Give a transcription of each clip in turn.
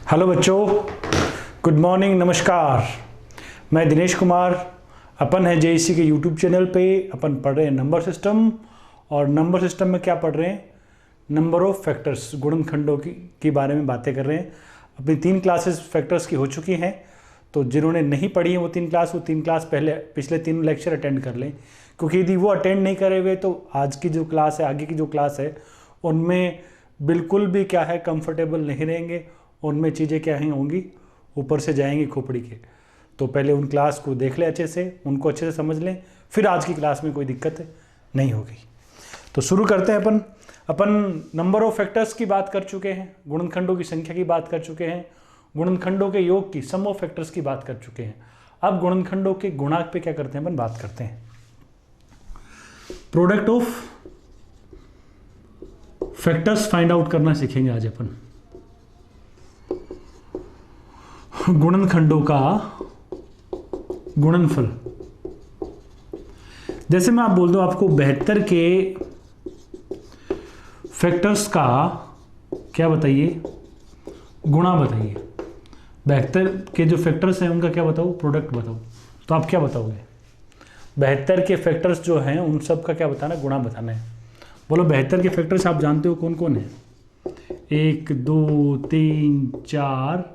Hello बच्चों, good morning, नमस्कार। मैं दिनेश कुमार। अपन है जेईसी के यूट्यूब चैनल पे। अपन पढ़ रहे हैं नंबर सिस्टम, और नंबर सिस्टम में क्या पढ़ रहे हैं? नंबर ऑफ फैक्टर्स, गुणनखंडों की बारे में बातें कर रहे हैं। अपनी 3 क्लासेस फैक्टर्स की हो चुकी हैं, तो जिन्होंने नहीं पढ़ी है वो 3 क्लास पहले पिछले 3 लेक्चर अटेंड कर लें, क्योंकि यदि वो अटेंड नहीं करे हुए तो आज की जो क्लास है, आगे की जो क्लास है, उनमें बिल्कुल भी क्या है कंफर्टेबल नहीं रहेंगे। उनमें चीज़ें क्या ही होंगी, ऊपर से जाएंगी खोपड़ी के। तो पहले उन क्लास को देख लें अच्छे से, उनको अच्छे से समझ लें, फिर आज की क्लास में कोई दिक्कत नहीं होगी। तो शुरू करते हैं। अपन नंबर ऑफ फैक्टर्स की बात कर चुके हैं, गुणनखंडों की संख्या की बात कर चुके हैं, गुणनखंडों के योग की, सम ऑफ फैक्टर्स की बात कर चुके हैं। अब गुणनखंडों के गुणांक पे क्या करते हैं, अपन बात करते हैं। Product of factors find out करना सीखेंगे आज अपन। गुणनखंडों का गुणनफल, जैसे मैं आप बोल दूं आपको 72 के फैक्टर्स का क्या बताइए, गुणा बताइए। 72 के जो फैक्टर्स हैं उनका क्या बताओ, प्रोडक्ट बताओ। तो आप क्या बताओगे? 72 के फैक्टर्स जो हैं उन सब का क्या बताना है, गुणा बताना है। बोलो 72 के फैक्टर्स आप जानते हो कौन कौन है? 1 2 3 4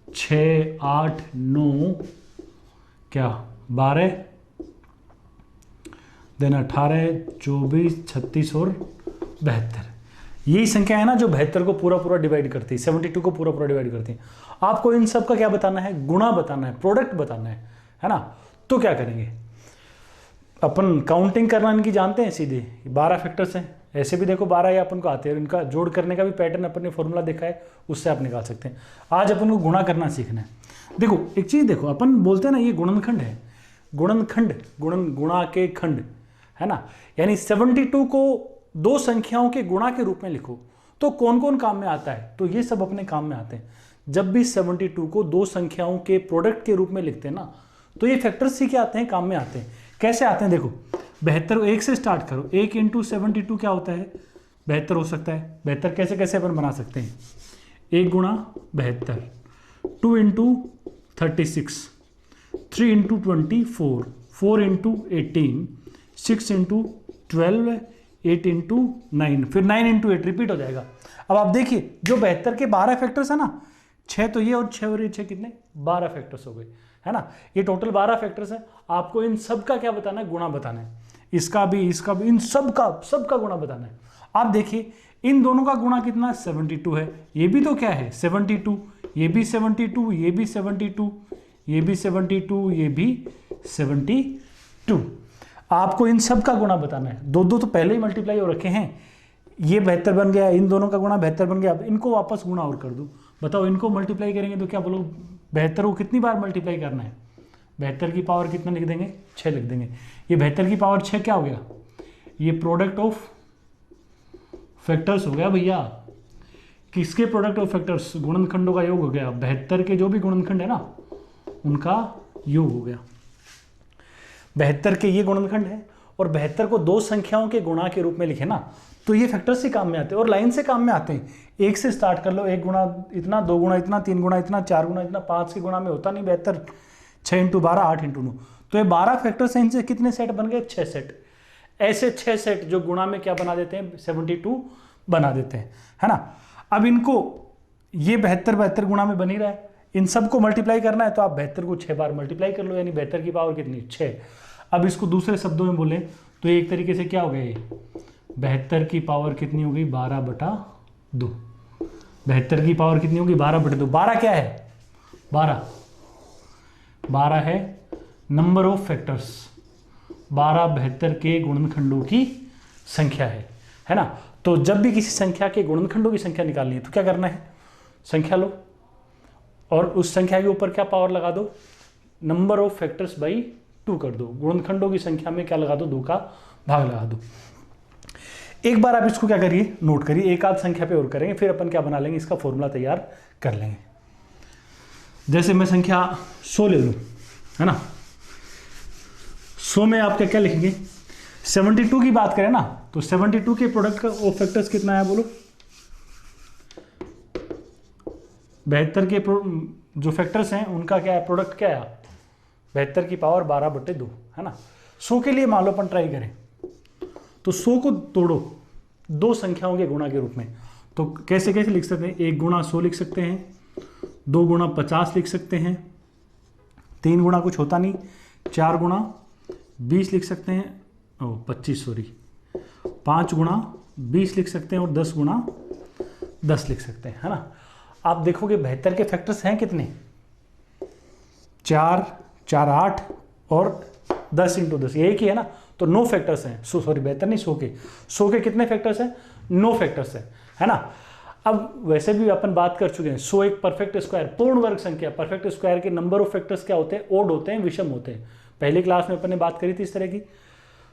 6 8 9 क्या 12, देन 18 24 36 और 72। यही संख्या है ना जो 72 को पूरा डिवाइड करती है, 72 को पूरा डिवाइड करती है। आपको इन सब का क्या बताना है, गुणा बताना है, प्रोडक्ट बताना है ना। तो क्या करेंगे अपन, काउंटिंग करना इनकी जानते हैं सीधे, 12 फैक्टर्स हैं। ऐसे भी देखो 12 ये अपन को आते हैं, इनका जोड़ करने का भी पैटर्न अपन ने फॉर्मूला देखा है, उससे आप निकाल सकते हैं। आज अपन को गुणा करना सीखना है। देखो एक चीज देखो, अपन बोलते हैं ना ये गुणनखंड है, गुणनखंड, गुणा के खंड है ना। यानी 72 को 2 संख्याओं के गुणा के रूप में लिखो तो कौन कौन काम में आता है, तो ये सब अपने काम में आते हैं। जब भी 72 को 2 संख्याओं के प्रोडक्ट के रूप में लिखते हैं ना, तो ये फैक्टर्स ही क्या आते हैं, काम में आते हैं। कैसे आते हैं देखो, 72 1 से स्टार्ट करो, 1 × 72 क्या होता है, 72 हो सकता है। 72 कैसे कैसे अपन बना सकते हैं, 1 × 72, 2 × 36, 3 × 24, 4 × 18, 6 × 12, 8 × 9, फिर 9 × 8 रिपीट हो जाएगा। अब आप देखिए जो 72 के 12 फैक्टर्स है ना, 6 तो ये और 6 और ये 6 कितने, 12 फैक्टर्स हो गए है ना। ये टोटल 12 फैक्टर्स है। आपको इन सब का क्या बताना है, गुणा बताना है। इसका भी इन सब का गुणा बताना है। आप देखिए इन दोनों का गुणा कितना, 72 है। ये भी तो क्या है 72, ये भी 72, ये भी 72, ये भी 72, ये भी 72। आपको इन सब का गुणा बताना है। दो तो पहले ही मल्टीप्लाई हो रखे हैं, ये 72 बन गया, इन दोनों का गुणा 72 बन गया। अब इनको वापस गुणा और कर दो, बताओ इनको मल्टीप्लाई करेंगे तो क्या बोलो, 72 को कितनी बार मल्टीप्लाई करना है, 72 की पावर कितना लिख देंगे, 6 लिख देंगे। ये 72 की पावर 6 क्या हो गया, ये प्रोडक्ट ऑफ फैक्टर्स हो गया भैया। किसके प्रोडक्ट ऑफ फैक्टर्स, गुणनखंडों का योग हो गया। 72 के जो भी गुणनखंड है ना उनका योग हो गया। 72 के ये गुणनखंड है, और 72 को 2 संख्याओं के गुणा के रूप में लिखे ना, तो ये फैक्टर्स ही काम में आते हैं और लाइन से काम में आते हैं। 1 से स्टार्ट कर लो, 1 गुणा इतना, 2 गुणा इतना, 3 गुणा इतना, 4 गुणा इतना, 5 के गुणा में होता नहीं 72, 6 × 12, 8 × 9, तो ये 12 फैक्टर्स हैं। इनसे कितने सेट बन गए, 6 सेट। ऐसे 6 सेट जो गुणा में क्या बना देते हैं, 72 बना देते हैं, है ना। अब इनको ये 72 गुणा में बन ही रहा है, इन सबको मल्टीप्लाई करना है तो आप 72 को 6 बार मल्टीप्लाई कर लो, यानी 72 की पावर कितनी, 6। अब इसको दूसरे शब्दों में बोले तो एक तरीके से क्या हो गया, ये 72 की पावर कितनी होगी, 12/2। 72 की पावर कितनी होगी, 12/2। 12 क्या है, 12 है नंबर ऑफ फैक्टर्स। 12 72 के गुणनखंडों की संख्या है ना। तो जब भी किसी संख्या के गुणनखंडों की संख्या निकालनी है तो क्या करना है, संख्या लो और उस संख्या के ऊपर क्या पावर लगा दो, नंबर ऑफ फैक्टर्स बाई 2 कर दो। गुणनखंडों की संख्या में क्या लगा दो, 2 का भाग लगा दो। एक बार आप इसको क्या करिए, नोट करिए, एक आध संख्या पे और करेंगे, फिर अपन क्या बना लेंगे, इसका फॉर्मूला तैयार कर लेंगे। जैसे मैं संख्या 100 ले लूं, है ना। 100 में आप क्या लिखेंगे, 72 की बात करें ना, तो 72 के प्रोडक्ट का ऑफ फैक्टर्स कितना है बोलो, 72 के जो फैक्टर्स हैं उनका क्या है, प्रोडक्ट क्या है, 72 की पावर 12/2 है ना। 100 के लिए मान लो अपन ट्राई करें तो 100 को तोड़ो दो संख्याओं के गुणा के रूप में, तो कैसे कैसे लिख सकते हैं, 1 गुणा 100 लिख सकते हैं, 2 गुणा 50 लिख सकते हैं, 3 गुणा कुछ होता नहीं, 4 गुणा 20 लिख सकते हैं, 25 सॉरी, 5 गुणा 20 लिख सकते हैं और 10 गुणा 10 लिख सकते हैं, है ना। आप देखोगे 72 के फैक्टर्स हैं कितने, 4, 4, 8 और 10 × 10 एक ही है ना, तो 9 फैक्टर्स हैं, सॉरी 72 नहीं, 100 के कितने फैक्टर्स हैं, 9 फैक्टर्स हैं, है ना। अब वैसे भी अपन बात कर चुके हैं, 100 एक परफेक्ट स्क्वायर पूर्ण वर्ग संख्या, परफेक्ट स्क्वायर के नंबर ऑफ फैक्टर्स क्या होते हैं, ओड होते हैं, विषम होते हैं। पहली क्लास में अपन ने बात करी थी इस तरह की,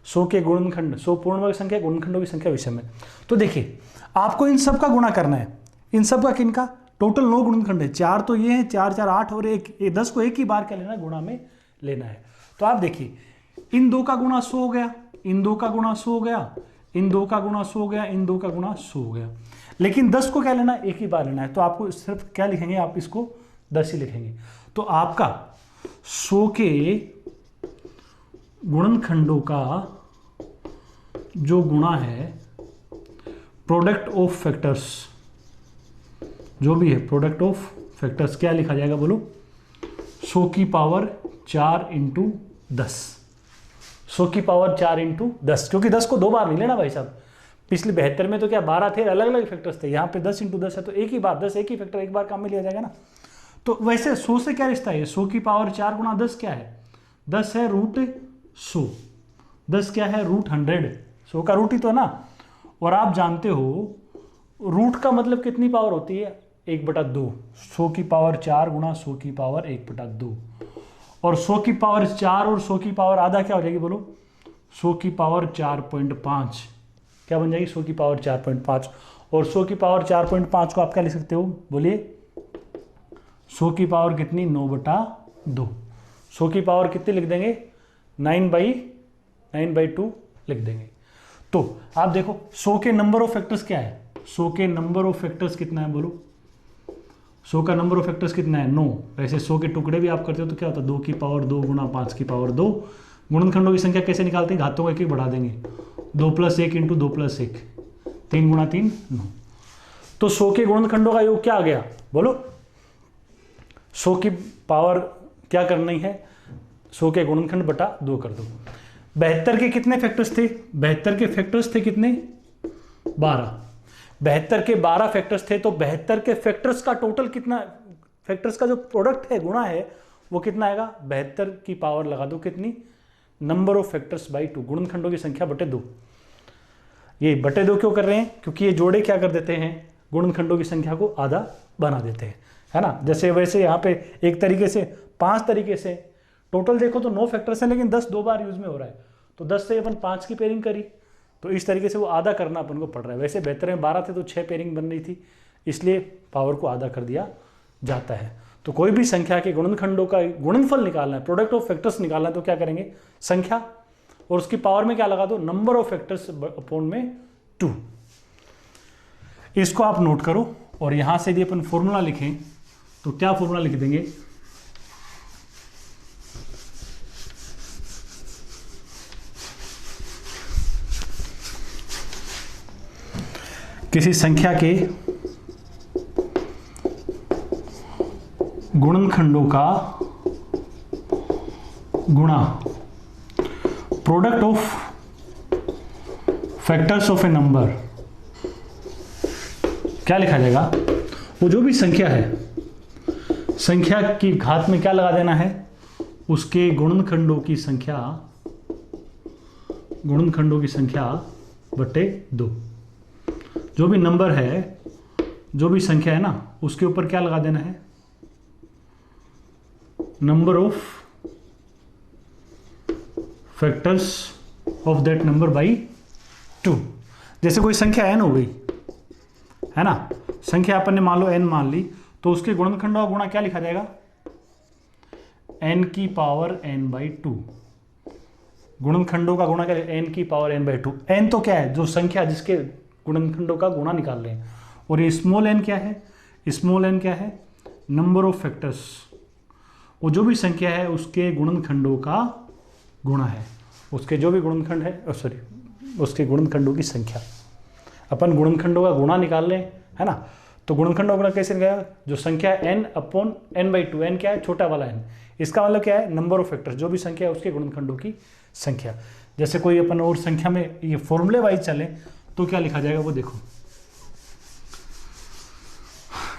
100 के गुणनखंड, 100 पूर्ण वर्ग संख्या, गुणनखंडों की संख्या विषम है। तो देखिए आपको इन सब का गुणा करना है, इन सब का किनका, टोटल 9 गुणनखंड है, 4 तो ये है, 4, 4, 8 और 1, 10 को एक ही बार क्या लेना है, गुणा में लेना है। तो आप देखिए इन 2 का गुणा 100 हो गया, इन 2 का गुणा 100 हो गया, इन 2 का गुणा 100 हो गया, इन 2 का गुणा 100 हो गया, लेकिन 10 को क्या लेना है, एक ही बार लेना है। तो आपको सिर्फ क्या लिखेंगे, आप इसको 10 ही लिखेंगे। तो आपका 100 के गुणनखंडों का जो गुणा है, प्रोडक्ट ऑफ फैक्टर्स जो भी है, प्रोडक्ट ऑफ फैक्टर्स क्या लिखा जाएगा बोलो, 100 की पावर 4 × 10, 100 की पावर 4 × 10, क्योंकि 10 को 2 बार नहीं लेना भाई साहब। पिछले 72 में तो क्या 12 थे, अलग अलग फैक्टर्स थे, यहाँ पे 10 × 10 है, तो एक ही बार 10 एक ही फैक्टर एक बार काम में लिया जाएगा ना। तो वैसे 100 से क्या रिश्ता है, 100 की पावर 4 × 10 क्या है, 10 है √100, 10 क्या है √100, 100 का रूट ही तो है ना। और आप जानते हो रूट का मतलब कितनी पावर होती है, 1/2, 100 की पावर 4 × 100 की पावर 1/2, और 100 की पावर 4 और 100 की पावर आधा क्या हो जाएगी बोलो, 100 की पावर 4.5, क्या बन जाएगी, 100 की पावर 4.5, और 100 की पावर 4.5 को आप क्या लिख सकते हो बोलिए, 100 की पावर कितनी, 9/2, 100 की पावर कितनी लिख देंगे, 9/2 लिख देंगे। तो आप देखो 100 के नंबर ऑफ फैक्टर्स क्या है, 100 के नंबर ऑफ फैक्टर्स कितना है बोलो, 100 का नंबर ऑफ फैक्टर्स कितना है, 9। वैसे 100 के टुकड़े भी आप करते हो तो क्या होता है, 2 की पावर 2 × 5 की पावर 2। गुणनखंडों की संख्या कैसे निकालते हैं, घातों को एक एक बढ़ा देंगे, 2 + 1 × 2 + 1, 3 × 3 9। तो 100 के गुणनखंडों का योग क्या आ गया बोलो, 100 की पावर क्या करनी है, 100 के गुणनखंड बटा 2 कर दो। 72 के कितने फैक्टर्स थे, 72 के फैक्टर्स थे कितने, 12, 72 के 12 फैक्टर्स थे, तो 72 के फैक्टर्स का टोटल कितना, फैक्टर्स का जो प्रोडक्ट है, गुणा है, वो कितना आएगा, 72 की पावर लगा दो कितनी, नंबर ऑफ फैक्टर्स बाई 2, गुणनखंडों की संख्या बटे 2। ये बटे 2 क्यों कर रहे हैं, क्योंकि ये जोड़े क्या कर देते हैं, गुणनखंडों की संख्या को आधा बना देते हैं, है ना। जैसे वैसे यहाँ पे एक तरीके से 5 तरीके से, टोटल देखो तो 9 फैक्टर्स हैं, लेकिन 10 2 बार यूज में हो रहा है, तो 10 से अपन 5 की पेयरिंग करी, तो इस तरीके से वो आधा करना अपन को पड़ रहा है। वैसे 72 में 12 थे तो 6 पेयरिंग बन रही थी, इसलिए पावर को आधा कर दिया जाता है। तो कोई भी संख्या के गुणनखंडों का गुणनफल निकालना है, प्रोडक्ट ऑफ फैक्टर्स निकालना है, तो क्या करेंगे, संख्या और उसकी पावर में क्या लगा दो, नंबर ऑफ फैक्टर्स अपॉन में 2। इसको आप नोट करो, और यहां से यदि अपन फॉर्मूला लिखें तो क्या फॉर्मूला लिख देंगे, किसी संख्या के गुणनखंडों का गुणा, product of factors of A number, क्या लिखा जाएगा, वो जो भी संख्या है, संख्या की घात में क्या लगा देना है, उसके गुणनखंडों की संख्या, गुणनखंडों की संख्या बटे 2। जो भी नंबर है, जो भी संख्या है ना, उसके ऊपर क्या लगा देना है, number of factors of that number by 2। जैसे कोई संख्या n हो गई, है ना, संख्या अपन ने मान लो n मान ली, तो उसके गुणनखंडों का गुणा क्या लिखा जाएगा, n की पावर n/2। गुणनखंडों का गुणा क्या है, n की पावर n/2। n तो क्या है, जो संख्या जिसके गुणनखंडों का गुणा निकाल रहे हैं, और ये स्मॉल n क्या है, स्मॉल n क्या है, नंबर ऑफ फैक्टर्स, वो जो भी संख्या है उसके गुणनखंडों का गुणा है, उसके जो भी गुणनखंड है, सॉरी उसके गुणनखंडों की संख्या। अपन गुणनखंडों का गुणा निकाल लें, है ना। तो गुणनखंडों का गुणा कैसे निकालेगा, जो संख्या n अपॉन n/2, n क्या है, छोटा वाला n, इसका मतलब क्या है, नंबर ऑफ फैक्टर्स, जो भी संख्या है उसके गुणनखंडों की संख्या। जैसे कोई अपन और संख्या में ये फॉर्मूले वाइज चले तो क्या लिखा जाएगा वो देखो,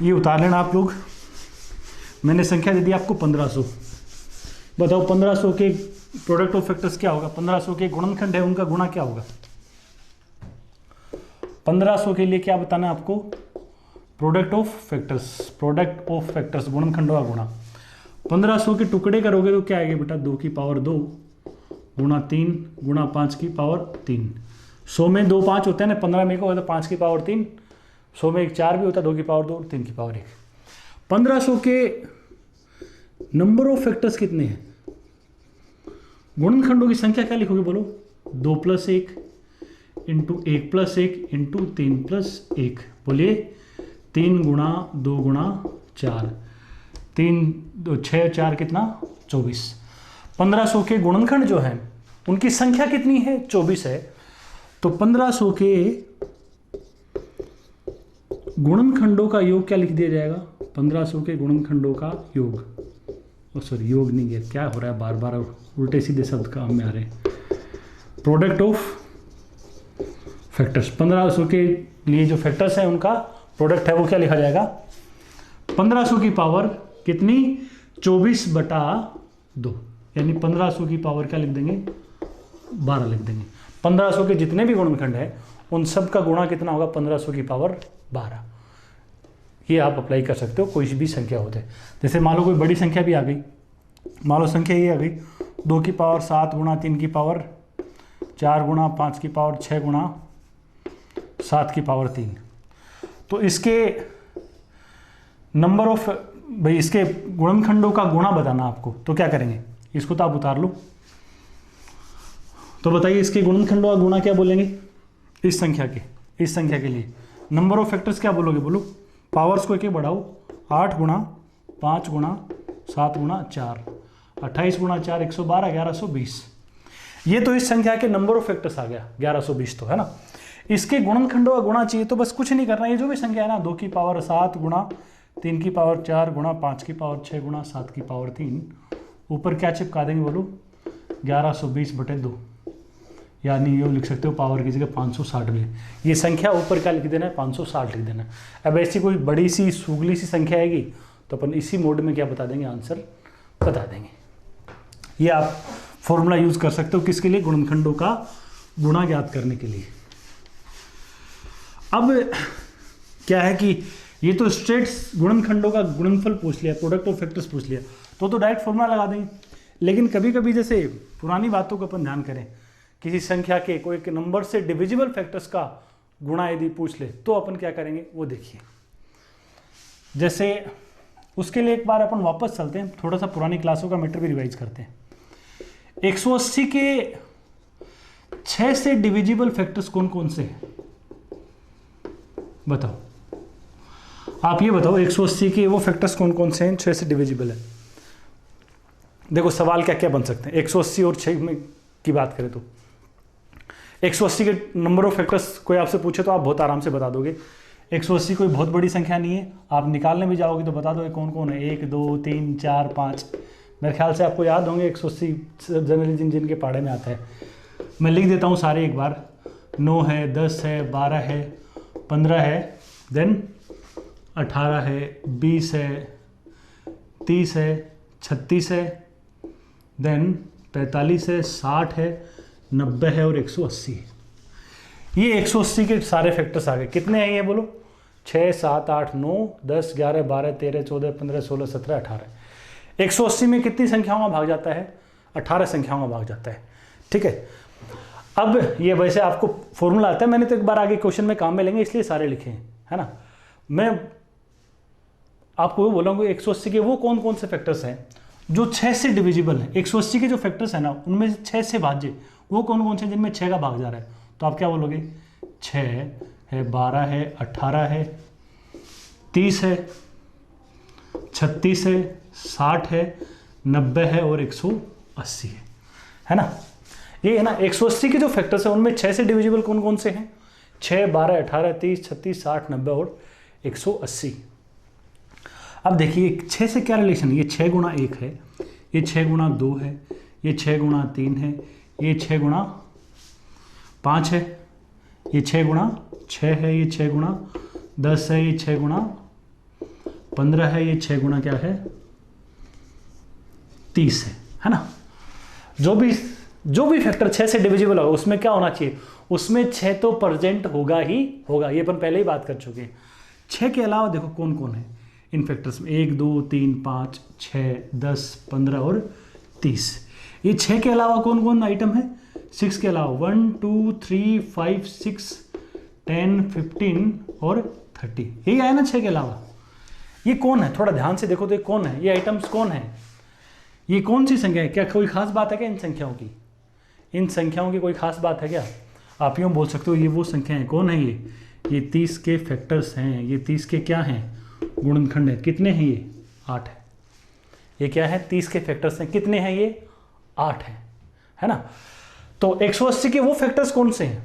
ये उतार लेना आप लोग। मैंने संख्या दे दी आपको 1500, बताओ 1500 के प्रोडक्ट ऑफ फैक्टर्स क्या होगा, 1500 के गुणनखंड है उनका गुणा क्या होगा। 1500 के लिए क्या बताना है आपको, प्रोडक्ट ऑफ फैक्टर्स गुणनखंडों का गुणा। 1500 के टुकड़े करोगे तो क्या आएगा बेटा, 2 की पावर 2 गुणा 3 गुणा 5 की पावर 3। 100 में 2 5 होते हैं ना, 15 में होता है 5 की पावर 3, 100 में 1 4 भी होता है, 2 की पावर 2 और 3 की पावर 1। 1500 के नंबर ऑफ फैक्टर्स कितने हैं, गुणनखंडों की संख्या क्या लिखोगे बोलो, 2 + 1 इंटू 1 + 1 इंटू 3 + 1, बोलिए 3 गुणा 2 गुणा 4, 3 2 6 4 कितना 24। 1500 के गुणनखंड जो हैं उनकी संख्या कितनी है, 24 है। तो 1500 के गुणनखंडों का योग क्या लिख दिया जाएगा, 1500 के गुणनखंडों का योग, सॉरी योग नहीं है, क्या हो रहा है बार बार उल्टे सीधे शब्द काम में आ रहे हैं। प्रोडक्ट ऑफ फैक्टर्स, 1500 के लिए जो फैक्टर्स है उनका प्रोडक्ट है वो क्या लिखा जाएगा, 1500 की पावर कितनी, 24/2, यानी 1500 की पावर क्या लिख देंगे, 12 लिख देंगे। 1500 के जितने भी गुणनखंड है उन सब का गुणा कितना होगा, 1500 की पावर 12। ये आप अप्लाई कर सकते हो कोई भी संख्या होते हैं। जैसे मान लो कोई बड़ी संख्या भी आ गई, मान लो संख्या ये आ गई 2 की पावर 7 गुणा 3 की पावर 4 गुणा 5 की पावर 6 गुणा 7 की पावर 3। तो इसके नंबर ऑफ, भाई इसके गुणनखंडों का गुणा बताना आपको, तो क्या करेंगे, इसको तो आप उतार लो। तो बताइए इसके गुणनखंडों का गुणा क्या बोलेंगे, इस संख्या के लिए नंबर ऑफ फैक्टर्स क्या बोलोगे, बोलो पावर्स को एक बढ़ाओ, 8 गुणा 5 गुणा 7 गुणा 4, 28 गुणा 4 112, 1120। ये तो इस संख्या के नंबर ऑफ फैक्टर्स आ गया 1120, तो है ना। इसके गुणनखंडों का गुणा चाहिए तो बस कुछ नहीं करना, ये जो भी संख्या है ना, 2 की पावर 7 गुणा 3 की पावर 4 गुणा 5 की पावर 6 गुणा 7 की पावर 3, ऊपर क्या चिपका देंगे बोलो, 1120/2, यानी ये लिख सकते हो पावर की जगह 560 भी। ये संख्या ऊपर क्या लिख देना है, 560 लिख देना है। अब ऐसी कोई बड़ी सी सुगली सी संख्या आएगी तो अपन इसी मोड में क्या बता देंगे, आंसर बता देंगे। ये आप फॉर्मूला यूज कर सकते हो किसके लिए, गुणनखंडों का गुणा ज्ञात करने के लिए। अब क्या है कि ये तो स्ट्रेट गुणनखंडों का गुणनफल पूछ लिया, प्रोडक्ट ऑफ फैक्टर्स पूछ लिया, तो डायरेक्ट फॉर्मूला लगा देंगे। लेकिन कभी कभी जैसे पुरानी बातों को अपन ध्यान करें, किसी संख्या के कोई एक नंबर से डिविजिबल फैक्टर्स का गुणा यदि पूछ ले तो अपन क्या करेंगे वो देखिए। जैसे उसके लिए एक बार अपन वापस चलते हैं, थोड़ा सा पुरानी क्लासों का मैटर भी रिवाइज करते हैं। 180 के 6 से डिविजिबल फैक्टर्स कौन कौन से हैं, बताओ आप ये बताओ, 180 के वो फैक्टर्स कौन कौन से हैं 6 से डिविजिबल है। देखो सवाल क्या क्या बन सकते हैं, 180 और 6 में की बात करें तो 180 के नंबर ऑफ फैक्टर्स कोई आपसे पूछे तो आप बहुत आराम से बता दोगे। 180 कोई बहुत बड़ी संख्या नहीं है, आप निकालने भी जाओगे तो बता दो कौन कौन है, 1 2 3 4 5। मेरे ख्याल से आपको याद होंगे 180 जनरली जिन के पहाड़े में आता है। मैं लिख देता हूँ सारे एक बार, 9 है, 10 है, 12 है, 15 है, देन 18 है, 20 है, 30 है, 36 है, देन 45 है, 60 है, 90 है और 180 है। ये 180 के सारे फैक्टर्स आ गए। कितने हैं ये बोलो, 6 7 8 9 10 11 12 13 14 15 16 17 18। 180 में कितनी संख्याओं में भाग जाता है, 18 संख्याओं में भाग जाता है। ठीक है, अब ये वैसे आपको फॉर्मूला आता है, मैंने तो एक बार आगे क्वेश्चन में काम में लेंगे इसलिए सारे लिखे हैं, है ना। मैं आपको बोलूँगा 180 के वो कौन कौन से फैक्टर्स हैं जो 6 से डिविजिबल है। 180 के जो फैक्टर्स है ना उनमें से 6 से भाज्य वो कौन कौन से जिनमें 6 का भाग जा रहा है, तो आप क्या बोलोगे, 6 है, 12 है, 18 है, 30 है, 36 है, 60 है, 90 है और 180 है ना। ये है ना 180 के जो फैक्टर्स है उनमें 6 से डिविजिबल कौन कौन से हैं? 6, 12, 18, 30, 36, 60, 90 और 180। अब देखिए 6 से क्या रिलेशन है? ये 6 गुणा 1 है, ये 6 गुणा 2 है, ये 6 गुणा 3 है, ये 6 गुणा 5 है, ये 6 गुणा 6 है, ये 6 गुणा 10 है, ये 6 गुणा 15 है, ये 6 गुणा क्या है 30 है ना। जो भी फैक्टर 6 से डिविजिबल होगा उसमें क्या होना चाहिए? उसमें 6 तो प्रेजेंट होगा ही होगा, ये अपन पहले ही बात कर चुके हैं। 6 के अलावा देखो कौन कौन है इन फैक्टर्स में, 1, 2, 3, 5, 6, 10, 15 और 30। ये 6 के अलावा कौन कौन आइटम है? 6 के अलावा 1, 2, 3, 5, 6, 10, 15 और 30, यही आया ना 6 के अलावा। ये कौन है? थोड़ा ध्यान से देखो तो ये कौन है, ये आइटम्स कौन है, ये कौन सी संख्या है? क्या कोई खास बात है क्या इन संख्याओं की? इन संख्याओं की कोई खास बात है क्या? आप यूँ बोल सकते हो ये वो संख्या है। कौन है ये 30 के फैक्टर्स हैं, ये 30 के क्या हैं? गुणनखंड है। कितने हैं ये? 8 है। ये क्या है? 30 के फैक्टर्स हैं। कितने हैं ये? 8 है ना। तो 180 के वो फैक्टर्स कौन से हैं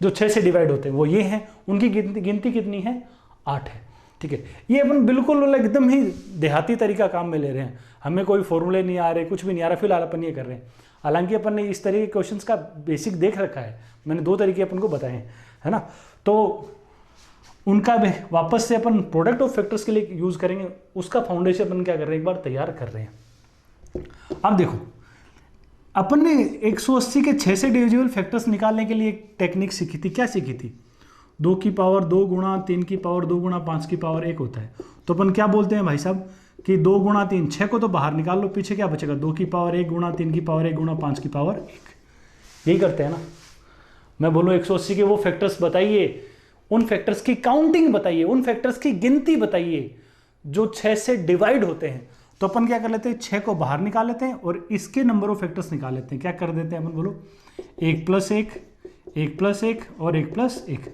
जो 6 से डिवाइड होते हैं? वो ये हैं, उनकी गिनती कितनी है? 8 है। ठीक है, ये अपन बिल्कुल एकदम ही देहाती तरीका काम में ले रहे हैं, हमें कोई फॉर्मूले नहीं आ रहे, कुछ भी नहीं आ रहा, फिलहाल अपन ये कर रहे हैं। हालांकि अपन ने इस तरह के क्वेश्चंस का बेसिक देख रखा है, मैंने 2 तरीके अपन को बताए हैं, है ना। तो उनका वापस से अपन प्रोडक्ट ऑफ फैक्टर्स के लिए यूज करेंगे, उसका फाउंडेशन अपन क्या कर रहे हैं, एक बार तैयार कर रहे हैं। अब देखो अपन ने 180 के 6 से डिविजिबल फैक्टर्स निकालने के लिए एक टेक्निक सीखी थी। क्या सीखी थी? 2 की पावर 2 गुणा 3 की पावर 2 गुणा 5 की पावर 1 होता है। तो अपन क्या बोलते हैं भाई साहब कि 2 गुणा 3, 6 को तो बाहर निकाल लो, पीछे क्या बचेगा? 2 की पावर 1 गुणा 3 की पावर 1 गुणा 5 की पावर 1। यही करते हैं ना। मैं बोलूँ 180 के वो फैक्टर्स बताइए, उन फैक्टर्स की काउंटिंग बताइए, उन फैक्टर्स की गिनती बताइए जो 6 से डिवाइड होते हैं। तो अपन क्या कर लेते हैं? 6 को बाहर निकाल लेते हैं और इसके नंबर ऑफ फैक्टर्स निकाल लेते हैं। क्या कर देते हैं अपन? बोलो 1 + 1, 1 + 1 और 1 + 1।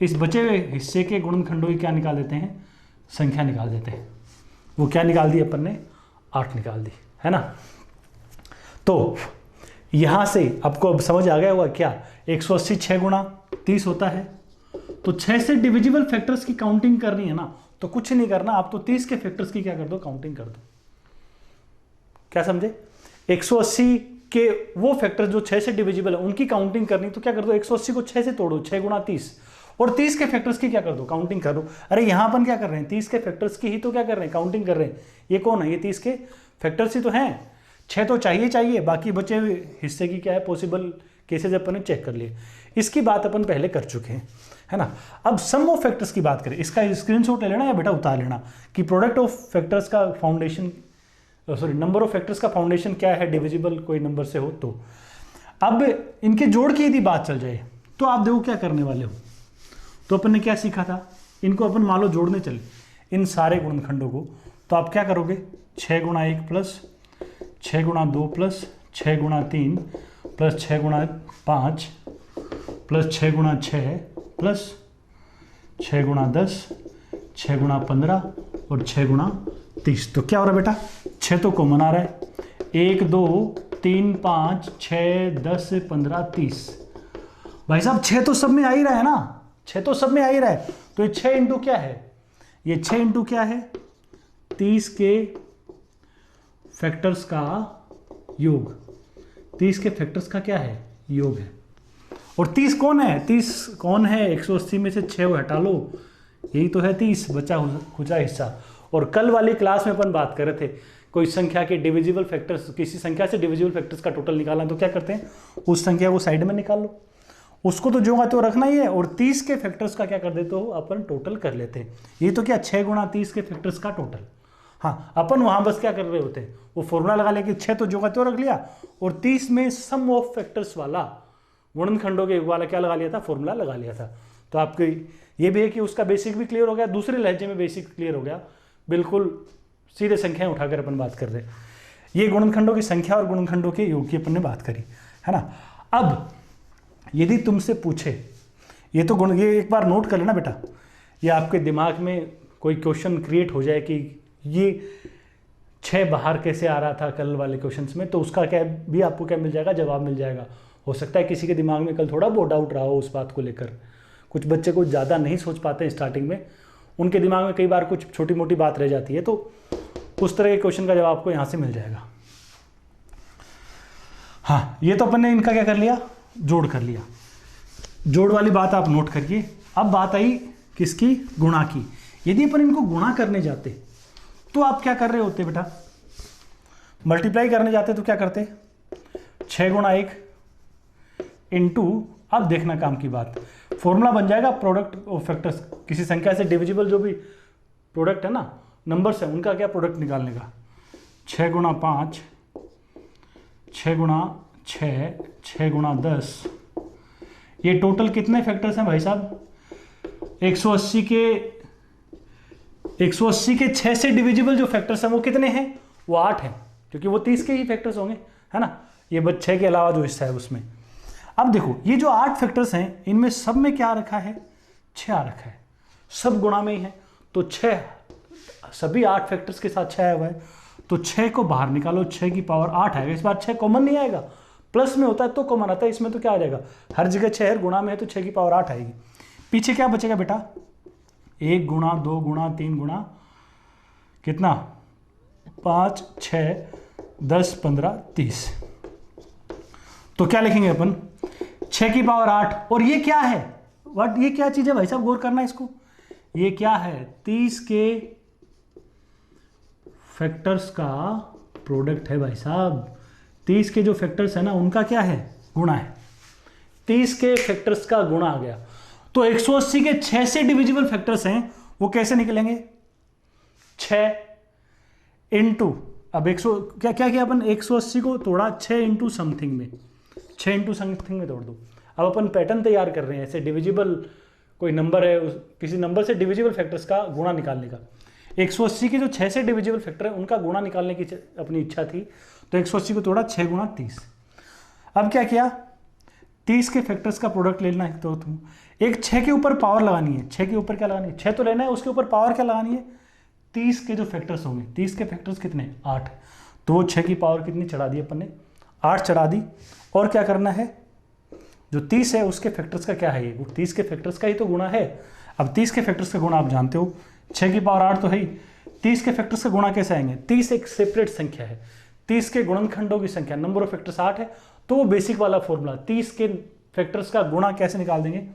इस बचे हुए हिस्से के गुणनखंडों की क्या निकाल देते हैं? संख्या निकाल देते हैं। वो क्या निकाल दी अपन ने? 8 निकाल दी, है ना। तो यहां से आपको अब समझ आ गया होगा क्या? 180 6 गुणा 30 होता है। तो 6 से डिविजिबल फैक्टर्स की काउंटिंग करनी है ना, तो कुछ नहीं करना, आप तो 30 के फैक्टर्स की क्या कर दो? काउंटिंग कर दो। क्या समझे? 180 के वो फैक्टर्स जो 6 से डिविजिबल है उनकी काउंटिंग करनी, तो क्या कर दो? 180 को 6 से तोड़ो, 6 गुणा 30, और 30 के फैक्टर्स की क्या कर दो? काउंटिंग कर दो। अरे यहां अपन क्या कर रहे हैं? 30 के फैक्टर्स की ही तो क्या कर रहे हैं? काउंटिंग कर रहे हैं। ये कौन है? ये 30 के फैक्टर्स ही तो हैं। 6 तो चाहिए, बाकी बचे हुए हिस्से की क्या है? पॉसिबल केसेज अपन ने चेक कर लिए। इसकी बात अपन पहले कर चुके हैं, है ना। अब सम ऑफ फैक्टर्स की बात करें, इसका स्क्रीनशॉट ले लेना या बेटा उतार लेना कि प्रोडक्ट ऑफ फैक्टर्स का foundation, sorry number of factors का फाउंडेशन क्या है? डिविजिबल कोई नंबर से हो तो। अब इनके जोड़ की यदि बात चल जाए तो आप देखो क्या करने वाले हो। तो अपन ने क्या सीखा था? इनको अपन मान लो जोड़ने चले इन सारे गुणनखंडों को, तो आप क्या करोगे? 6 गुणा 1 प्लस 6 गुणा 2 प्लस 6 गुणा 3 प्लस 6 गुणा 5 प्लस 6 गुणा 6 प्लस 6 गुणा 10, 6 गुणा 15 और 6 गुणा 30। तो क्या हो रहा है बेटा? 6 तो कॉमन आ रहा है, 1 2 3 5 6 10 15 30। भाई साहब 6 तो सब में आ ही रहा है ना, 6 तो सब में आ ही रहा है। तो ये 6 इंटू क्या है? ये 6 इंटू क्या है? 30 के फैक्टर्स का योग। 30 के फैक्टर्स का क्या है? योग है। और 30 कौन है? 30 कौन है? 180 में से 6 हटा लो, यही तो है 30 बचा खुचा हिस्सा। और कल वाली क्लास में अपन बात कर रहे थे, कोई संख्या के डिविजिबल फैक्टर्स, किसी संख्या से डिविजिबल फैक्टर्स का टोटल निकालना, तो क्या करते हैं? उस संख्या को साइड में निकाल लो, उसको तो जो तो रखना ही है, और 30 के फैक्टर्स का क्या कर देते हो? अपन टोटल कर लेते हैं। ये तो क्या 6 गुणा 30 के फैक्टर्स का टोटल। हाँ, अपन वहां बस क्या कर रहे होते हैं? वो फॉर्मूला लगा लेके 6 तो जो तो रख लिया, और 30 में सम ऑफ फैक्टर्स वाला गुणनखंडों के वाला क्या लगा लिया था? फॉर्मूला लगा लिया था। तो आपके ये भी है कि उसका बेसिक भी क्लियर हो गया, दूसरे लहजे में बेसिक क्लियर हो गया, बिल्कुल सीधे संख्याएं उठाकर अपन बात कर रहे हैं। ये गुणनखंडों की संख्या और गुणनखंडों के योग की अपन ने बात करी, है ना। अब यदि तुमसे पूछे, ये तो ये एक बार नोट कर लेना बेटा, ये आपके दिमाग में कोई क्वेश्चन क्रिएट हो जाए कि ये 6 बाहर कैसे आ रहा था कल वाले क्वेश्चंस में, तो उसका क्या भी आपको क्या मिल जाएगा, जवाब मिल जाएगा। हो सकता है किसी के दिमाग में कल थोड़ा बहुत डाउट रहा हो उस बात को लेकर, कुछ बच्चे कुछ ज़्यादा नहीं सोच पाते हैं स्टार्टिंग में, उनके दिमाग में कई बार कुछ छोटी मोटी बात रह जाती है, तो उस तरह के क्वेश्चन का जवाब आपको यहाँ से मिल जाएगा। हाँ, ये तो अपन ने इनका क्या कर लिया, जोड़ कर लिया। जोड़ वाली बात आप नोट करिए। अब बात आई किसकी, गुणा की। यदि अपन इनको गुणा करने जाते तो आप क्या कर रहे होते बेटा, मल्टीप्लाई करने जाते तो क्या करते, 6 गुणा 1 इंटू, अब देखना काम की बात, फॉर्मूला बन जाएगा प्रोडक्ट ऑफ फैक्टर्स, किसी संख्या से डिविजिबल जो भी प्रोडक्ट है ना, नंबर्स है, उनका क्या प्रोडक्ट निकालने का। 6 गुणा 5, 6 गुणा 6, 6 गुणा 10, ये टोटल कितने फैक्टर्स हैं भाई साहब, 180 के 6 से डिविजिबल जो फैक्टर्स हैं वो कितने हैं, वो 8 हैं, क्योंकि वो 30 के ही फैक्टर्स होंगे, है ना, ये बस 6 के अलावा जो हिस्सा है उसमें। अब देखो ये जो 8 फैक्टर्स हैं, इनमें सब में क्या रखा है, 6 आ रखा है, सब गुणा में ही है, तो 6, सभी 8 फैक्टर्स के साथ 6 आया हुआ है, तो 6 को बाहर निकालो, 6 की पावर 8 आएगा। इस बार 6 कॉमन नहीं आएगा, प्लस में होता है तो कॉमन आता है, इसमें तो क्या आ जाएगा, हर जगह 6 है, गुणा में है तो 6 की पावर 8 आएगी। पीछे क्या बचेगा बेटा, 1 गुणा 2 गुणा 3 गुणा कितना, 5 6 10 15 30, तो क्या लिखेंगे अपन, 6 की पावर 8, और ये क्या है, व्हाट, ये क्या चीज है भाई साहब, गौर करना है इसको, ये क्या है, 30 के फैक्टर्स का प्रोडक्ट है भाई साहब। 30 के जो फैक्टर्स है ना, उनका क्या है, गुणा है, 30 के फैक्टर्स का गुणा आ गया। तो 180 के 6 से डिविजिबल फैक्टर्स हैं, वो कैसे निकलेंगे, 6 इंटू, अब 100 क्या क्या किया अपन, 180 को तोड़ा 6 इंटू समथिंग में, 6 इंटू समथिंग में तोड़ दो। अब अपन पैटर्न तैयार कर रहे हैं, ऐसे डिविजिबल कोई नंबर है, किसी नंबर से डिविजिबल फैक्टर्स का गुणा निकालने का। 180 के जो 6 से डिविजिबल फैक्टर है उनका गुणा निकालने की अपनी इच्छा थी, तो 180 को तोड़ा 6 गुणा 30। अब क्या किया, 30 के फैक्टर्स का प्रोडक्ट लेना है, तो तुम एक 6 के ऊपर पावर लगानी है, 6 के ऊपर क्या लगानी है, 6 तो लेना है, उसके ऊपर पावर क्या लगानी है, 30 के जो फैक्टर्स होंगे, 30 के फैक्टर्स कितने, 8, तो वो 6 की पावर कितनी चढ़ा दी अपन ने, 8 चढ़ा दी। और क्या करना है, जो 30 है उसके फैक्टर्स का क्या है, ये 30 के फैक्टर्स का ही तो गुणा है। अब 30 के फैक्टर्स का गुणा आप जानते हो, 6 की पावर 8 तो है ही, 30 के फैक्टर्स का गुणा कैसे आएंगे, 30 एक सेपरेट संख्या है, 30 के गुणनखंडों की संख्या, नंबर ऑफ फैक्टर्स 8 है, तो वो बेसिक वाला फॉर्मूला, 30 के फैक्टर्स का गुणा कैसे निकाल देंगे,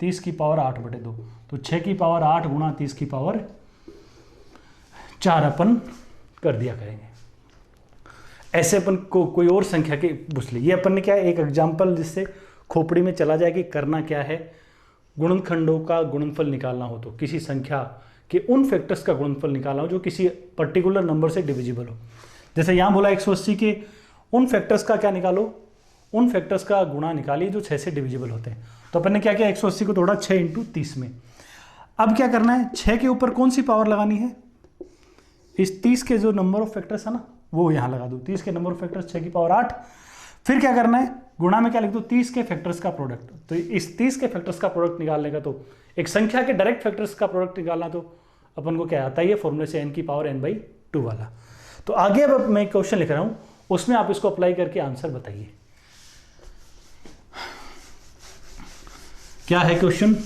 30 की पावर 8/2, तो 6 की पावर 8 गुणा 30 की पावर 4 अपन कर दिया करेंगे। ऐसे अपन को कोई और संख्या के पूछ ली, ये अपन ने क्या है, एक एग्जाम्पल जिससे खोपड़ी में चला जाए कि करना क्या है, गुणनखंडों का गुणनफल निकालना हो तो किसी संख्या के उन फैक्टर्स का गुणनफल निकालना हो जो किसी पर्टिकुलर नंबर से डिविजिबल हो। जैसे यहाँ बोला 180 के उन फैक्टर्स का क्या निकालो, उन फैक्टर्स का गुणा निकालिए जो 6 से डिविजिबल होते हैं। तो अपन ने क्या किया, 180 को तोड़ा 6 इंटू 30 में। अब क्या करना है, 6 के ऊपर कौन सी पावर लगानी है, इस 30 के जो नंबर ऑफ फैक्टर्स है ना वो यहाँ लगा दो, 30 के नंबर ऑफ फैक्टर्स 6 की पावर 8। फिर क्या करना है, गुणा में क्या लिख दो, 30 के फैक्टर्स का प्रोडक्ट। तो इस 30 के फैक्टर्स का प्रोडक्ट निकालने का, तो एक संख्या के डायरेक्ट फैक्टर्स का प्रोडक्ट निकालना, तो अपन को क्या आता है, ये फॉर्मूले से n की पावर n/2 वाला। तो आगे अब मैं क्वेश्चन लिख रहा हूं, उसमें आप इसको अप्लाई करके आंसर बताइए। क्या है क्वेश्चन,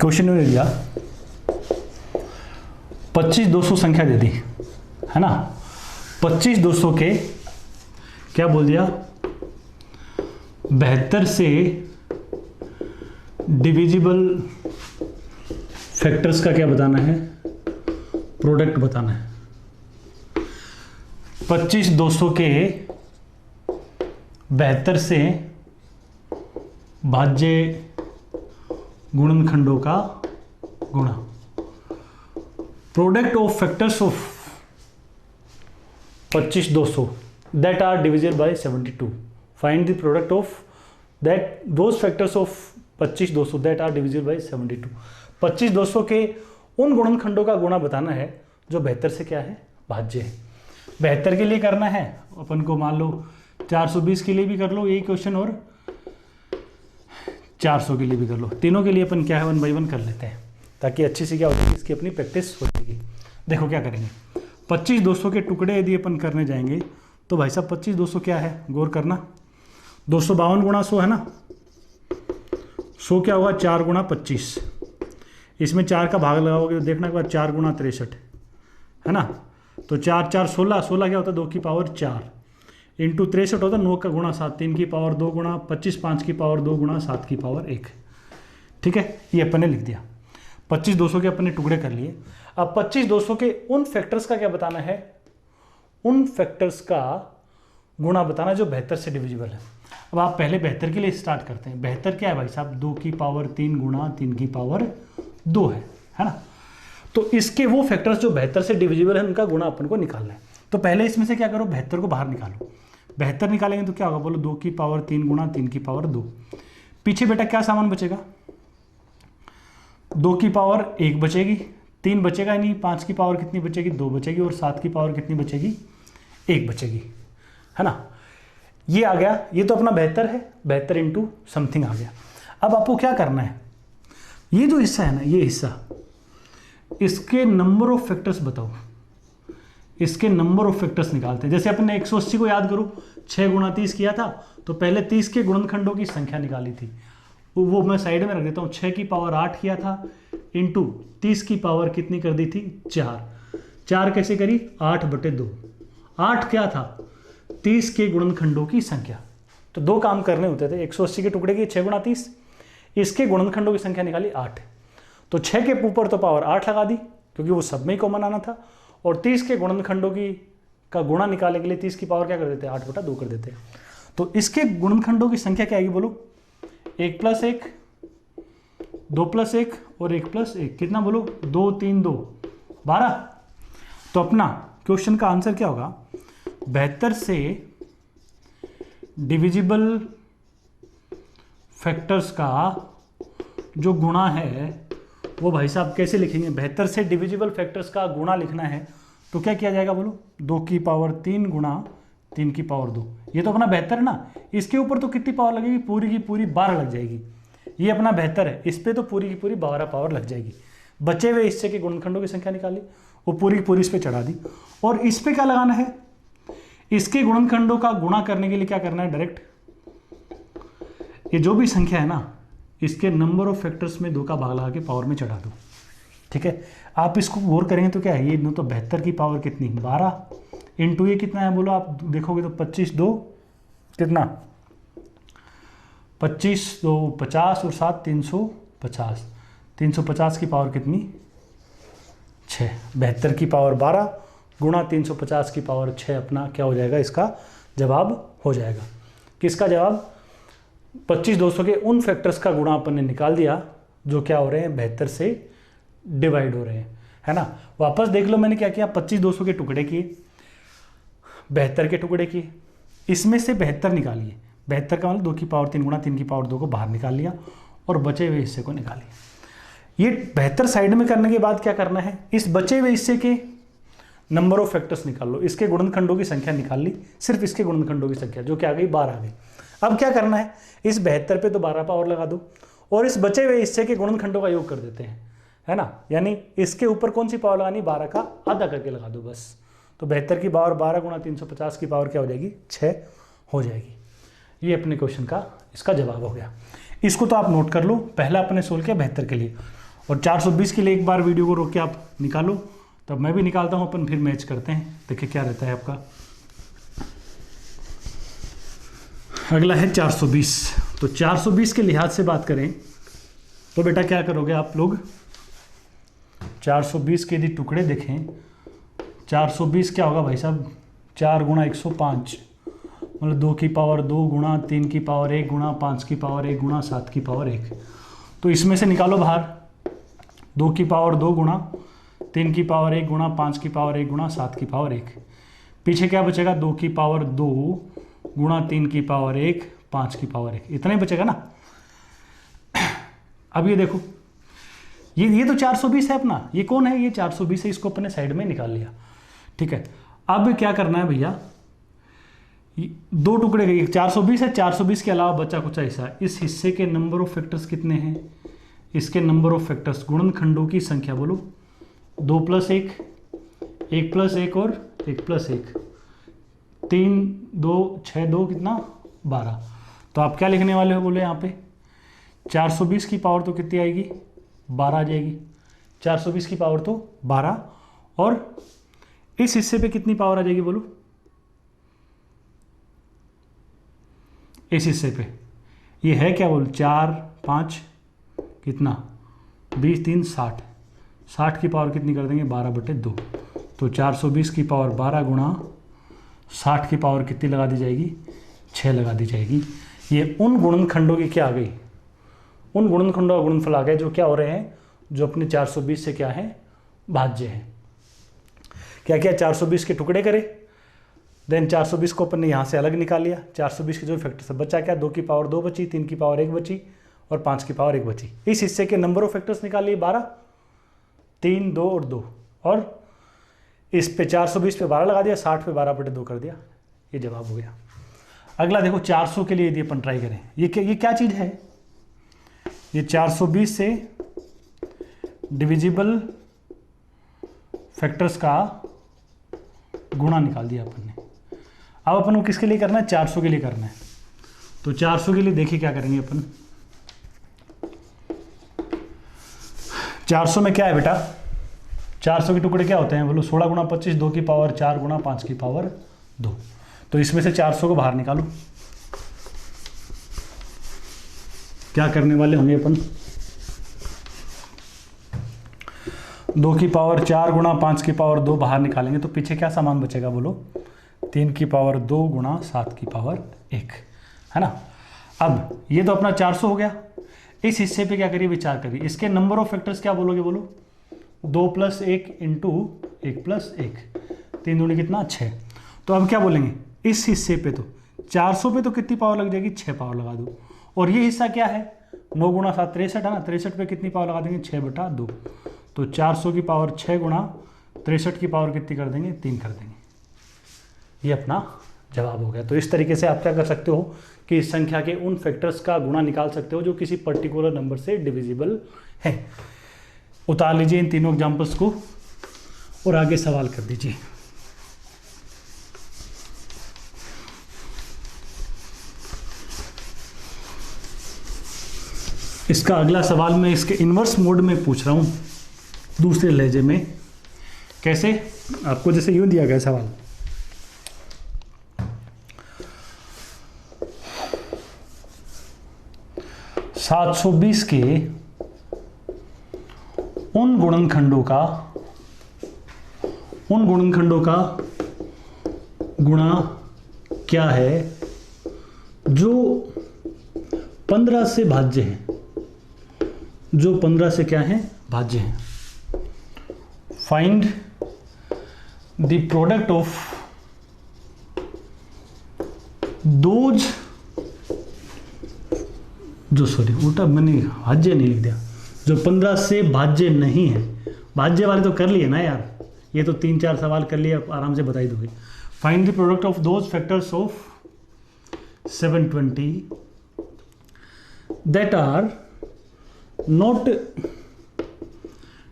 क्वेश्चन ने दिया 25,200 संख्या दे दी है ना, 25,200 के क्या बोल दिया, 72 से डिविजिबल फैक्टर्स का क्या बताना है, प्रोडक्ट बताना है। 25,200 के 72 से भाज्य गुणनखंडों का गुणा, product of factors of 25,200 that are divisible by 72, find the product of that those factors of 25,200 that are divisible by 72। 25/200 के उन गुणनखंडों का गुणा बताना है जो 72 से क्या है, भाज्य है। 72 के लिए करना है अपन को, मान लो 420 के लिए भी कर लो यही क्वेश्चन, और 400 के लिए भी कर लो। तीनों के लिए अपन क्या है 1 by 1 कर लेते हैं, ताकि अच्छी सी क्या हो जाएगी, इसकी अपनी प्रैक्टिस हो जाएगी। देखो क्या करेंगे, 25/200 के टुकड़े यदि अपन करने जाएंगे तो भाई साहब 25/200 क्या है, गौर करना, 252 गुणा 100 है ना, 100 क्या होगा 4 गुणा 25, इसमें 4 का भाग लगाओगे तो देखना एक बार 4 गुणा 63 है ना, तो 4 4 16, 16 क्या होता है 2 की पावर 4 इंटू 63 होता है 9 का गुणा 7, 3 की पावर 2 गुणा 25, 5 की पावर 2 गुणा 7 की पावर 1। ठीक है, ये अपन ने लिख दिया। 25/200 के अपन ने टुकड़े कर लिए। अब 25/200 के उन फैक्टर्स का क्या बताना है, उन फैक्टर्स का गुणा बताना जो 72 से डिविजिबल है। अब आप पहले 72 के लिए स्टार्ट करते हैं। 72 क्या है भाई साहब, 2 की पावर 3 गुणा 3 की पावर 2 है ना। तो इसके वो फैक्टर्स जो 72 से डिविजिबल है उनका गुणा अपन को निकालना है। तो पहले इसमें से क्या करो, 72 को बाहर निकालो। 72 निकालेंगे तो क्या होगा, बोलो 2 की पावर 3 गुणा 3 की पावर 2। पीछे बेटा क्या सामान बचेगा, 2 की पावर 1 बचेगी, 3 बचेगा नहीं, 5 की पावर कितनी बचेगी 2 बचेगी, और 7 की पावर कितनी बचेगी 1 बचेगी, है ना। ये आ गया, ये तो अपना 72 है, 72 इंटू समथिंग आ गया। अब आपको क्या करना है, ये जो हिस्सा है ना, ये हिस्सा, इसके नंबर ऑफ फैक्टर्स बताओ, इसके नंबर ऑफ फैक्टर्स निकालते हैं। जैसे अपन ने 180 को याद करो, 6 गुणा 30 किया था, तो पहले 30 के गुणनखंडों की संख्या निकाली थी, वो मैं साइड में रख देता हूँ। 6 की पावर 8 किया था, इंटू 30 की पावर कितनी कर दी थी 4। 4 कैसे करी, 8/2। 8 क्या था, 30 के गुणनखंडों की संख्या। तो 2 काम करने होते थे, 180 के टुकड़े की 6 गुणा 30, इसके गुणनखंडों की संख्या निकाली 8। तो 6 के ऊपर तो पावर 8 लगा दी, क्योंकि वो सब में ही कॉमन आना था, और 30 के गुणनखंडों की का गुणा निकालने के लिए 30 की पावर क्या कर देते हैं, 8/2 कर देते हैं। तो इसके गुणनखंडों की संख्या क्या आएगी बोलो, 1 + 1, 2 + 1 और 1 + 1, कितना बोलो 2 3 2 12। तो अपना क्वेश्चन का आंसर क्या होगा, 72 से डिविजिबल फैक्टर्स का जो गुणा है वो भाई साहब कैसे लिखेंगे। 72 से डिविजिबल फैक्टर्स का गुणा लिखना है तो क्या किया जाएगा बोलो, 2 की पावर 3 गुणा 3 की पावर 2। ये तो अपना 72 है ना, इसके ऊपर तो कितनी पावर लगेगी, पूरी की पूरी 12 लग जाएगी। ये अपना 72 है, इस पर तो पूरी की पूरी 12 पावर लग जाएगी। बचे हुए हिस्से के गुणनखंडों की संख्या निकाली, वो पूरी की पूरी इस पर चढ़ा दी। और इस पर क्या लगाना है, इसके गुणनखंडों का गुणा करने के लिए क्या करना है, डायरेक्ट ये जो भी संख्या है ना, इसके नंबर ऑफ फैक्टर्स में 2 का भाग लगा के पावर में चढ़ा दो। ठीक है, आप इसको गौर करेंगे तो क्या है, ये तो 72 की पावर कितनी 12 इंटू ये कितना है बोलो, आप देखोगे तो 25 2 कितना 25 2 50 और 7 350, 350 की पावर कितनी 6। 72 की पावर 12 गुणा 350 की पावर 6 अपना क्या हो जाएगा, इसका जवाब हो जाएगा। किसका जवाब, 25/200 के उन फैक्टर्स का गुणा अपन ने निकाल दिया जो क्या हो रहे हैं 72 से डिवाइड हो रहे हैं, है ना। वापस देख लो मैंने क्या किया, 25/200 के टुकड़े किए, 72 के टुकड़े किए, इसमें से 72 निकालिए। 72 का मतलब 2 की पावर 3 गुणा 3 की पावर 2 को बाहर निकाल लिया और बचे हुए हिस्से को निकालिए। ये 72 साइड में करने के बाद क्या करना है, इस बचे हुए हिस्से के नंबर ऑफ फैक्टर्स निकाल लो, इसके गुणनखंडों की संख्या निकाल ली, सिर्फ इसके गुणनखंडों की संख्या जो क्या आ गई 12 आ गई। अब क्या करना है, इस 72 पे तो 12 पावर लगा दो और इस बचे हुए हिस्से के गुणनखंडों का योग कर देते हैं, है ना। यानी इसके ऊपर कौन सी पावर लगानी, 12 का आधा करके लगा दो बस। तो 72 की पावर 12 गुणा 350 की पावर क्या हो जाएगी 6 हो जाएगी। ये अपने क्वेश्चन का इसका जवाब हो गया। इसको तो आप नोट कर लो, पहला अपने सोल्व किया 72 के लिए, और 420 के लिए एक बार वीडियो को रोक के आप निकालो, तब मैं भी निकालता हूँ, अपन फिर मैच करते हैं, देखिए क्या रहता है आपका। अगला है 420। तो 420 के लिहाज से बात करें तो बेटा क्या करोगे आप लोग, 420 के यदि टुकड़े देखें, 420 क्या होगा भाई साहब, 4 गुणा 105, मतलब 2 की पावर 2 गुणा 3 की पावर 1 गुणा 5 की पावर 1 गुणा 7 की पावर 1। तो इसमें से निकालो बाहर, 2 की पावर 2 गुणा 3 की पावर 1 गुणा 5 की पावर 1 गुणा 7 की पावर 1। पीछे क्या बचेगा, 2 की पावर 2 गुणा 3 की पावर 1 5 की पावर 1, इतना ही बचेगा ना। अब ये देखो, ये तो 420 है अपना, ये कौन है, ये 420 है, इसको अपने साइड में निकाल लिया। ठीक है, अब क्या करना है भैया, दो टुकड़े गए, 420 है, 420 के अलावा बचा कुछ हिस्सा, इस हिस्से के नंबर ऑफ फैक्टर्स कितने हैं, इसके नंबर ऑफ फैक्टर्स गुणनखंडों की संख्या बोलो, 2 + 1, 1 + 1 और 1 + 1, 3 2 6 2 कितना 12। तो आप क्या लिखने वाले हो बोले यहाँ पे, 420 की पावर तो कितनी आएगी 12 आ जाएगी, 420 की पावर तो 12, और इस हिस्से पे कितनी पावर आ जाएगी बोलो, इस हिस्से पे ये है क्या बोल, 4 5 कितना 20 3 60, 60 की पावर कितनी कर देंगे 12/2, तो 420 की पावर 12 गुणा 60 की पावर कितनी लगा दी जाएगी 6 लगा दी जाएगी। ये उन गुणनखंडों की क्या आ गई, उन गुणनखंडों का गुणनफल आ गए जो क्या हो रहे हैं, जो अपने 420 से क्या है भाज्य हैं। क्या क्या 420 के टुकड़े करे, देन 420 को अपन ने यहाँ से अलग निकाल लिया, 420 के जो फैक्टर्स है बचा क्या, 2 की पावर 2 बची, 3 की पावर 1 बची और 5 की पावर 1 बची। इस हिस्से के नंबर ऑफ फैक्टर्स निकाल लिए 12, 3 2 और 2, और इस पे 420 पे 12 लगा दिया, 60 पे 12/2 कर दिया, ये जवाब हो गया। अगला देखो 400 के लिए यदि अपन ट्राई करें, ये क्या चीज़ है, ये 420 से डिविजिबल फैक्टर्स का गुणा निकाल दिया अपन ने। अब अपन को किसके लिए करना है, 400 के लिए करना है। तो 400 के लिए देखिए क्या करेंगे अपन, 400 में क्या है बेटा, 400 के टुकड़े क्या होते हैं बोलो, 16 × 25, 2 की पावर 4 गुणा 5 की पावर 2। तो इसमें से 400 को बाहर निकालो, क्या करने वाले होंगे अपन, 2 की पावर 4 गुणा 5 की पावर 2 बाहर निकालेंगे, तो पीछे क्या सामान बचेगा बोलो, 3 की पावर 2 गुणा 7 की पावर 1, है ना। अब ये तो अपना 400 हो गया, इस हिस्से पे क्या करिए विचार करिए, इसके नंबर ऑफ फैक्टर्स क्या बोलोगे बोलो, 2 + 1 × 1 + 1, 3 दूनी कितना 6। तो अब क्या बोलेंगे, इस हिस्से पे तो 400 पे तो कितनी पावर लग जाएगी 6 पावर लगा दो, और ये हिस्सा क्या है 9 × 7 63 है ना, 63 पे कितनी पावर लगा देंगे 6/2, तो 400 की पावर 6 गुणा 63 की पावर कितनी कर देंगे 3 कर देंगे, ये अपना जवाब हो गया। तो इस तरीके से आप क्या कर सकते हो कि इस संख्या के उन फैक्टर्स का गुणा निकाल सकते हो जो किसी पर्टिकुलर नंबर से डिविजिबल है। उतार लीजिए इन तीनों एग्जाम्पल्स को और आगे सवाल कर दीजिए। इसका अगला सवाल मैं इसके इन्वर्स मोड में पूछ रहा हूं, दूसरे लहजे में। कैसे, आपको जैसे यूं दिया गया सवाल, (720) के उन गुणनखंडों का गुणा क्या है जो 15 से भाज्य है, जो 15 से क्या है भाज्य है। Find the product of those, जो सॉरी उल्टा मैंने भाज्य नहीं लिख दिया, जो 15 से भाज्य नहीं है। भाज्य वाले तो कर लिए ना यार, ये तो 3-4 सवाल कर लिए, आराम से बताई दोगे। Find the product of those factors of 720 that are not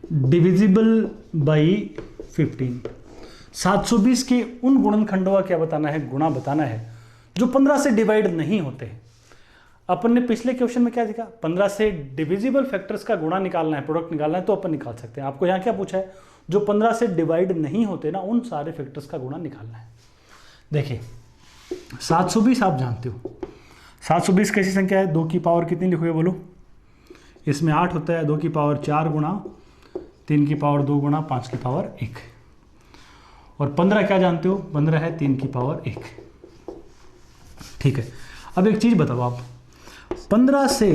divisible by 15। 720 के उन गुणनखंडों का क्या बताना है, गुणा बताना है जो 15 से डिवाइड नहीं होते। अपन ने पिछले क्वेश्चन में क्या देखा, 15 से डिविजिबल फैक्टर्स का गुणा निकालना है, प्रोडक्ट निकालना है, तो अपन निकाल सकते हैं। आपको यहाँ क्या पूछा है, जो 15 से डिवाइड नहीं होते ना, उन सारे फैक्टर्स का गुणा निकालना है। देखिए 720 आप जानते हो, 720 कैसी संख्या है, 2 की पावर कितनी लिखोगे बोलो, इसमें 8 होता है, 2 की पावर 4 गुणा 3 की पावर 2 गुणा 5 की पावर 1, और 15 क्या जानते हो, 15 है 3 की पावर 1। ठीक है, अब एक चीज बताओ आप, 15 से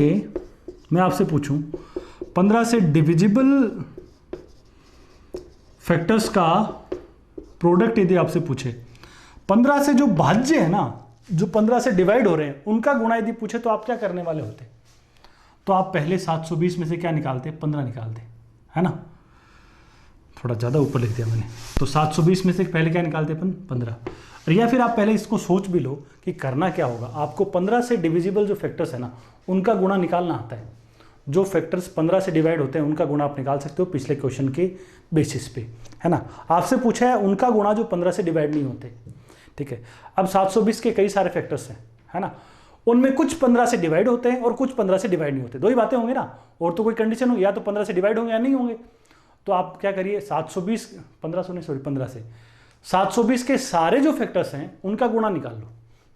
मैं आपसे पूछूं, 15 से डिविजिबल फैक्टर्स का प्रोडक्ट यदि आपसे पूछे, 15 से जो भाज्य है ना, जो 15 से डिवाइड हो रहे हैं, उनका गुणा यदि पूछे तो आप क्या करने वाले होते, तो आप पहले 720 में से क्या निकालते, 15 निकालते। है ना, थोड़ा ज़्यादा ऊपर लिख दिया मैंने। तो 720 में से पहले क्या निकालते अपन 15। और या फिर आप पहले इसको सोच भी लो कि करना क्या होगा। आपको 15 से डिविजिबल जो फैक्टर्स है ना उनका गुणा निकालना आता है। जो फैक्टर्स 15 से डिवाइड होते हैं उनका गुणा आप निकाल सकते हो पिछले क्वेश्चन के बेसिस पे, है ना। आपसे पूछा है उनका गुणा जो 15 से डिवाइड नहीं होते, ठीक है। अब 720 के कई सारे फैक्टर्स हैं, है ना, उनमें कुछ 15 से डिवाइड होते हैं और कुछ 15 से डिवाइड नहीं होते। दो ही बातें होंगी ना, और तो कोई कंडीशन हो, या तो 15 से डिवाइड होंगे या नहीं होंगे। तो आप क्या करिए 15 से 720 के सारे जो फैक्टर्स हैं उनका गुणा निकाल लो।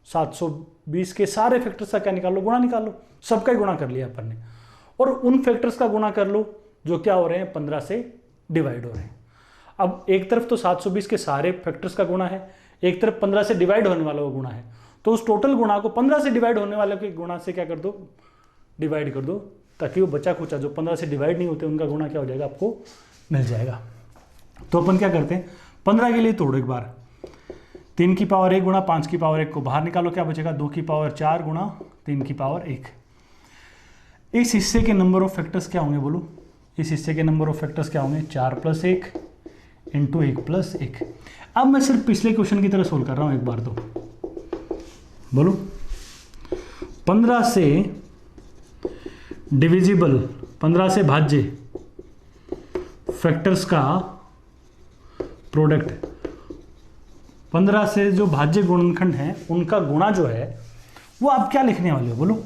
720 के सारे फैक्टर्स का क्या निकाल लो, गुणा निकाल लो। सबका ही गुणा कर लिया अपन ने, और उन फैक्टर्स का गुणा कर लो जो क्या हो रहे हैं 15 से डिवाइड हो रहे हैं। अब एक तरफ तो 720 के सारे फैक्टर्स का गुणा है, एक तरफ 15 से डिवाइड होने वाला वो गुणा है। तो उस टोटल गुणा को 15 से डिवाइड होने वाले के गुणा से क्या कर दो, डिवाइड कर दो, ताकि वो बचा खुचा जो 15 से डिवाइड नहीं होते उनका गुणा क्या हो जाएगा, आपको मिल जाएगा। तो अपन क्या करते हैं 15 के लिए तोड़ो एक बार, 3 की पावर 1 गुणा 5 की पावर 1 को बाहर निकालो, क्या बचेगा 2 की पावर 4 गुणा 3 की पावर 1। इस हिस्से के नंबर ऑफ फैक्टर्स क्या होंगे बोलो, इस हिस्से के नंबर ऑफ फैक्टर्स क्या होंगे 4 + 1 इंटू 1 + 1। अब मैं सिर्फ पिछले क्वेश्चन की तरह सोल्व कर रहा हूं एक बार, तो बोलो 15 से डिविजिबल 15 से भाज्य फैक्टर्स का प्रोडक्ट, 15 से जो भाज्य गुणनखंड हैं उनका गुणा जो है वो आप क्या लिखने वाले हो बोलो।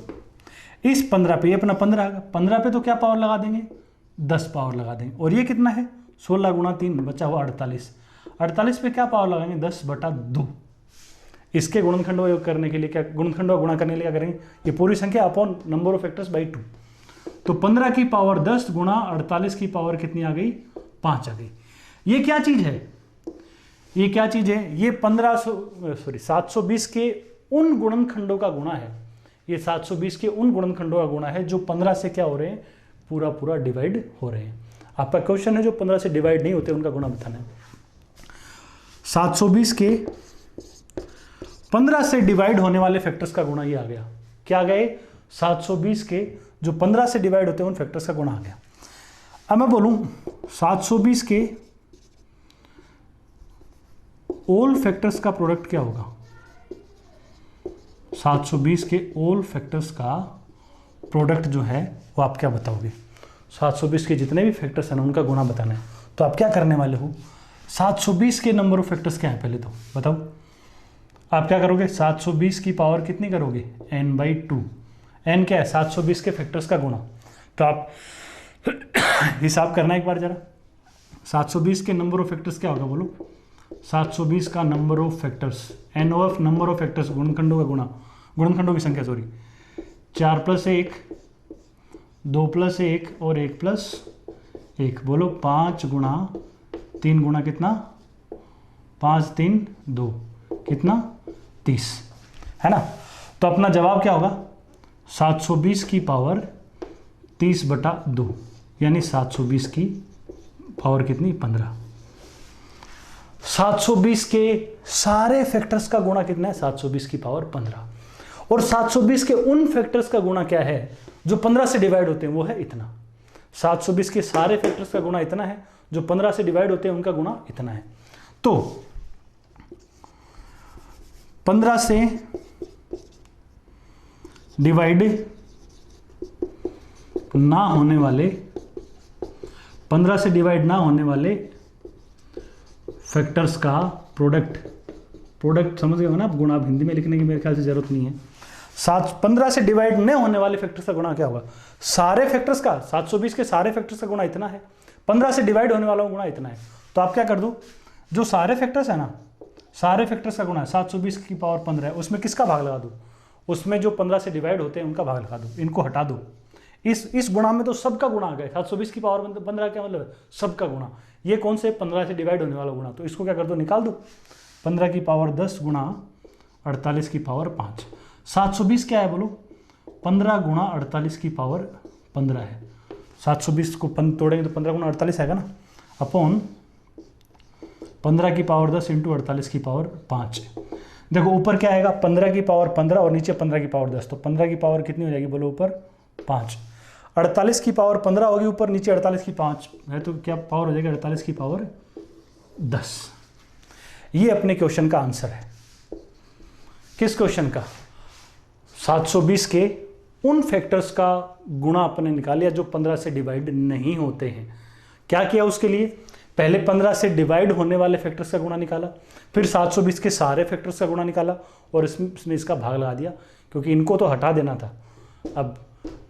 इस 15 पे ये अपना 15 आएगा, 15 पे तो क्या पावर लगा देंगे 10 पावर लगा देंगे, और ये कितना है 16 गुणा 3 बचा हुआ 48। 48 पे क्या पावर लगाएंगे 10/2। इसके गुणनखंडों योग करने के लिए क्या, गुणनखंडों गुणा करने के लिए क्या करेंगे, ये पूरी संख्या upon number of factors by 2। तो 15 की पावर 10 गुणा 48 की पावर कितनी आ गई 5 आ गई। ये क्या चीज है, ये क्या चीज है, ये 720 के उन गुणनखंडों का गुणा है। ये 720 के उन गुणनखंडों का गुणा है जो 15 से क्या हो रहे हैं, पूरा पूरा डिवाइड हो रहे हैं। आपका क्वेश्चन है जो 15 से डिवाइड नहीं होते उनका गुणा बताना है। 720 के 15 से डिवाइड होने वाले फैक्टर्स का गुणा ये आ गया, क्या आ गए 720 के जो 15 से डिवाइड होते हैं उन फैक्टर्स का गुणा आ गया। अब मैं बोलूं 720 के ऑल फैक्टर्स का प्रोडक्ट क्या होगा, 720 के ऑल फैक्टर्स का प्रोडक्ट जो है वो आप क्या बताओगे। 720 के जितने भी फैक्टर्स हैं ना उनका गुणा बताना है। तो आप क्या करने वाले हो, 720 के नंबर ऑफ फैक्टर्स क्या है पहले तो बताओ। आप क्या करोगे 720 की पावर कितनी करोगे n/2। n क्या है 720 के फैक्टर्स का गुणा। तो आप हिसाब करना एक बार जरा, 720 के नंबर ऑफ फैक्टर्स क्या होगा बोलो। 720 का number of factors, n of number of factors गुणनखंडों का गुणा, गुणनखंडों की संख्या सॉरी, 4 + 1 2 + 1 और 1 + 1 बोलो 5 गुणा 3 गुणा कितना 5 3 2 कितना 30, है ना। तो अपना जवाब क्या होगा 720 की पावर 30/2 यानी 720 की पावर कितनी 15। 720 के सारे फैक्टर्स का गुणा कितना है 720 की पावर 15, और 720 के उन फैक्टर्स का गुणा क्या है जो 15 से डिवाइड होते हैं वो है इतना। 720 के सारे फैक्टर्स का गुणा इतना है, जो 15 से डिवाइड होते हैं उनका गुणा इतना है। तो 15 से डिवाइड ना होने वाले, 15 से डिवाइड ना होने वाले फैक्टर्स का प्रोडक्ट समझ गए हो ना आप। गुणा आप हिंदी में लिखने की मेरे ख्याल से जरूरत नहीं है। 15 से डिवाइड न होने वाले फैक्टर्स का गुणा क्या होगा, सारे फैक्टर्स का 720 के सारे फैक्टर्स का गुणा इतना है, 15 से डिवाइड होने वाला गुणा इतना है। तो आप क्या कर दो, जो सारे फैक्टर्स है ना, सारे फैक्टर्स का गुणा है 720 की पावर 15 है, उसमें किसका भाग लगा दो, उसमें जो 15 से डिवाइड होते हैं उनका भाग लगा दो, इनको हटा दो। इस गुणा में तो सबका गुणा आ गया। 720 की पावर 15 क्या मतलब है, सबका गुणा। ये कौन से 15 से डिवाइड होने वाला गुणा, तो इसको क्या कर दो निकाल दो। 15 की पावर 10 गुणा 48 की पावर 5। 720 क्या है बोलो, 15 गुणा 48 की पावर 15 है। 720 को तोड़ेंगे तो 15 गुणा 48 आएगा ना, अपॉन 15 की पावर 10 इंटू 48 की पावर 5। देखो ऊपर क्या आएगा 15 की पावर 15 और नीचे 15 की पावर 10, तो 15 की पावर कितनी हो जाएगी बोलो ऊपर 5। 48 की पावर 15 होगी ऊपर नीचे 48 की 5 है तो क्या पावर हो जाएगी 48 की पावर 10। ये अपने क्वेश्चन का आंसर है। किस क्वेश्चन का? 720 के उन फैक्टर्स का गुणा अपने निकालिया जो 15 से डिवाइड नहीं होते हैं। क्या किया उसके लिए? पहले 15 से डिवाइड होने वाले फैक्टर्स का गुणा निकाला, फिर 720 के सारे फैक्टर्स का गुणा निकाला और इसमें इसका भाग लगा दिया, क्योंकि इनको तो हटा देना था। अब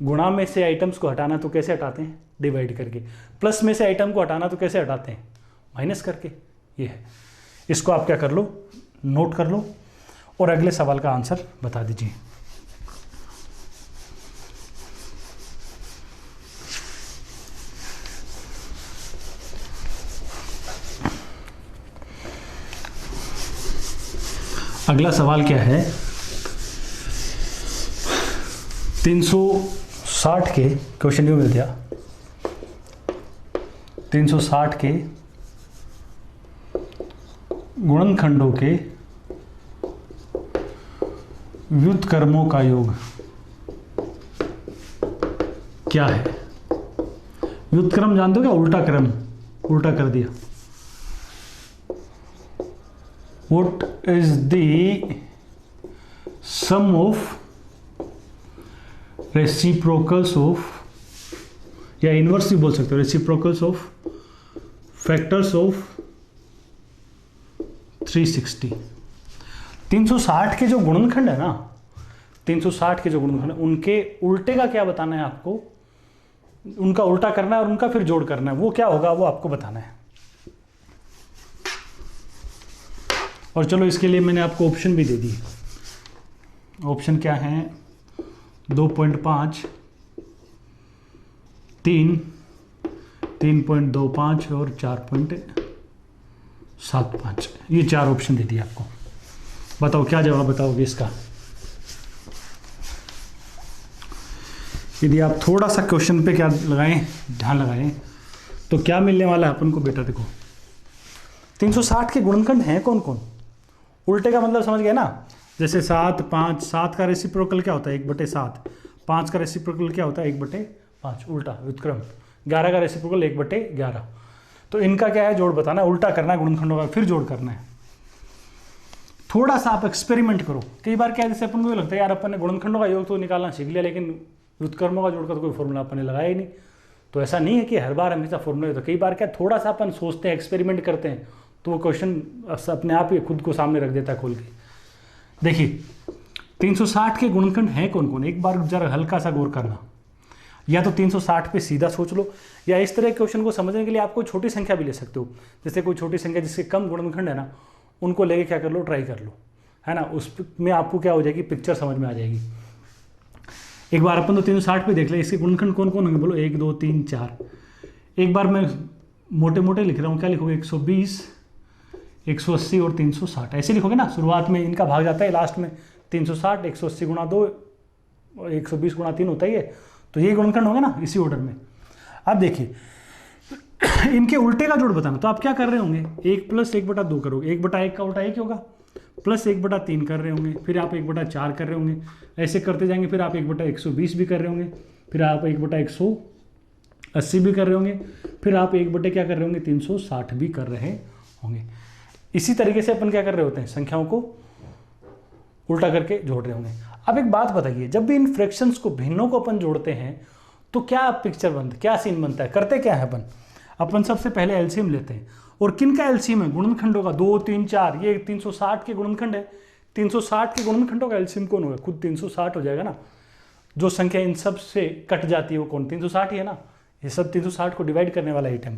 गुणा में से आइटम्स को हटाना तो कैसे हटाते हैं? डिवाइड करके। प्लस में से आइटम को हटाना तो कैसे हटाते हैं? माइनस करके। ये है, इसको आप क्या कर लो, नोट कर लो और अगले सवाल का आंसर बता दीजिए। अगला सवाल क्या है? 360 के क्वेश्चन क्यों मिल गया? 360 के गुणनखंडों के व्युत्क्रमों का योग क्या है? व्युत्क्रम जानते हो क्या? उल्टा क्रम, उल्टा कर दिया। What is the sum of reciprocals of, या इनवर्स भी बोल सकते हो, रेसिप्रोकल्स ऑफ फैक्टर्स ऑफ 360। 360 के जो गुणनखंड है ना, 360 के जो गुणनखंड है उनके उल्टे का क्या बताना है आपको? उनका उल्टा करना है और उनका फिर जोड़ करना है। वो क्या होगा वो आपको बताना है। और चलो इसके लिए मैंने आपको ऑप्शन भी दे दी। ऑप्शन क्या है? 2.5, 3, 3.25 और 4.75। ये 4 ऑप्शन दे दिए आपको। बताओ क्या जवाब बताओगे इसका? यदि आप थोड़ा सा क्वेश्चन पे क्या लगाएं, ध्यान लगाएं, तो क्या मिलने वाला है अपन को बेटा? देखो 360 के गुणनखंड हैं कौन कौन? उल्टे का मतलब समझ गए ना? जैसे 7, 5, 7 का रेसिप्रोकल क्या होता है? 1/7। 5 का रेसिप्रोकल क्या होता है? 1/5, उल्टा व्युत्क्रम। 11 का रेसिप्रोकल 1/11। तो इनका क्या है? जोड़ बताना है, उल्टा करना है गुणनखंडों का, फिर जोड़ करना है। थोड़ा सा आप एक्सपेरिमेंट करो। कई बार क्या, जैसे अपन को लगता है यार अपन ने गुणनखंडों का योग तो निकालना सीख लिया, लेकिन व्युत्क्रमों का जोड़ का तो कोई फॉर्मूला अपन ने लगाया ही नहीं। तो ऐसा नहीं है कि हर बार हमेशा फॉर्मूला होता है। कई बार क्या, थोड़ा सा अपन सोचते हैं, एक्सपेरिमेंट करते हैं, तो वो क्वेश्चन अपने आप ही खुद को सामने रख देता है खोल के। देखिए 360 के गुणनखंड हैं कौन कौन? एक बार जरा हल्का सा गौर करना। या तो 360 पे सीधा सोच लो, या इस तरह के क्वेश्चन को समझने के लिए आप कोई छोटी संख्या भी ले सकते हो। जैसे कोई छोटी संख्या जिसके कम गुणनखंड है ना, उनको लेके क्या कर लो, ट्राई कर लो, है ना। उसमें आपको क्या हो जाएगी, पिक्चर समझ में आ जाएगी। एक बार अपन तो 360 पे देख ले, इसके गुणनखंड कौन कौन होंगे? बोलो 1, 2, 3, 4। एक बार मैं मोटे मोटे लिख रहा हूँ, क्या लिखोगे? 120, 180 और 360 ऐसे लिखोगे ना। शुरुआत में इनका भाग जाता है, लास्ट में 360, 180 गुणा 2, 120 गुणा 3 होता ही है। तो ये गुणनखंड होंगे ना इसी ऑर्डर में। अब देखिए इनके उल्टे का जोड़ बताना, तो आप क्या कर रहे होंगे? 1 + 1/2 करोगे। 1/1 का उल्टा 1 होगा, प्लस 1/3 कर रहे होंगे, फिर आप 1/4 कर रहे होंगे, ऐसे करते जाएंगे। फिर आप 1/120 भी कर रहे होंगे, फिर आप 1/180 भी कर रहे होंगे, फिर आप 1/ क्या कर रहे होंगे? 360 भी कर रहे होंगे। इसी तरीके से अपन क्या कर रहे होते हैं? संख्याओं को उल्टा करके जोड़ रहे होंगे। अब एक बात बताइए, जब भी इन फ्रैक्शंस को, भिन्नों को अपन जोड़ते हैं तो क्या पिक्चर बनता है, क्या सीन बनता है? करते क्या है अपन सबसे पहले एलसीएम लेते हैं। और किन का एलसीएम है? गुणनखंडों का। 2, 3, 4, ये 360 के गुणनखंड है। 360 के गुणनखंडों का एलसीएम कौन होगा? खुद 360 हो जाएगा ना। जो संख्या इन सब से कट जाती है वो कौन? 360 ही है ना। ये सब 360 को डिवाइड करने वाला आइटम,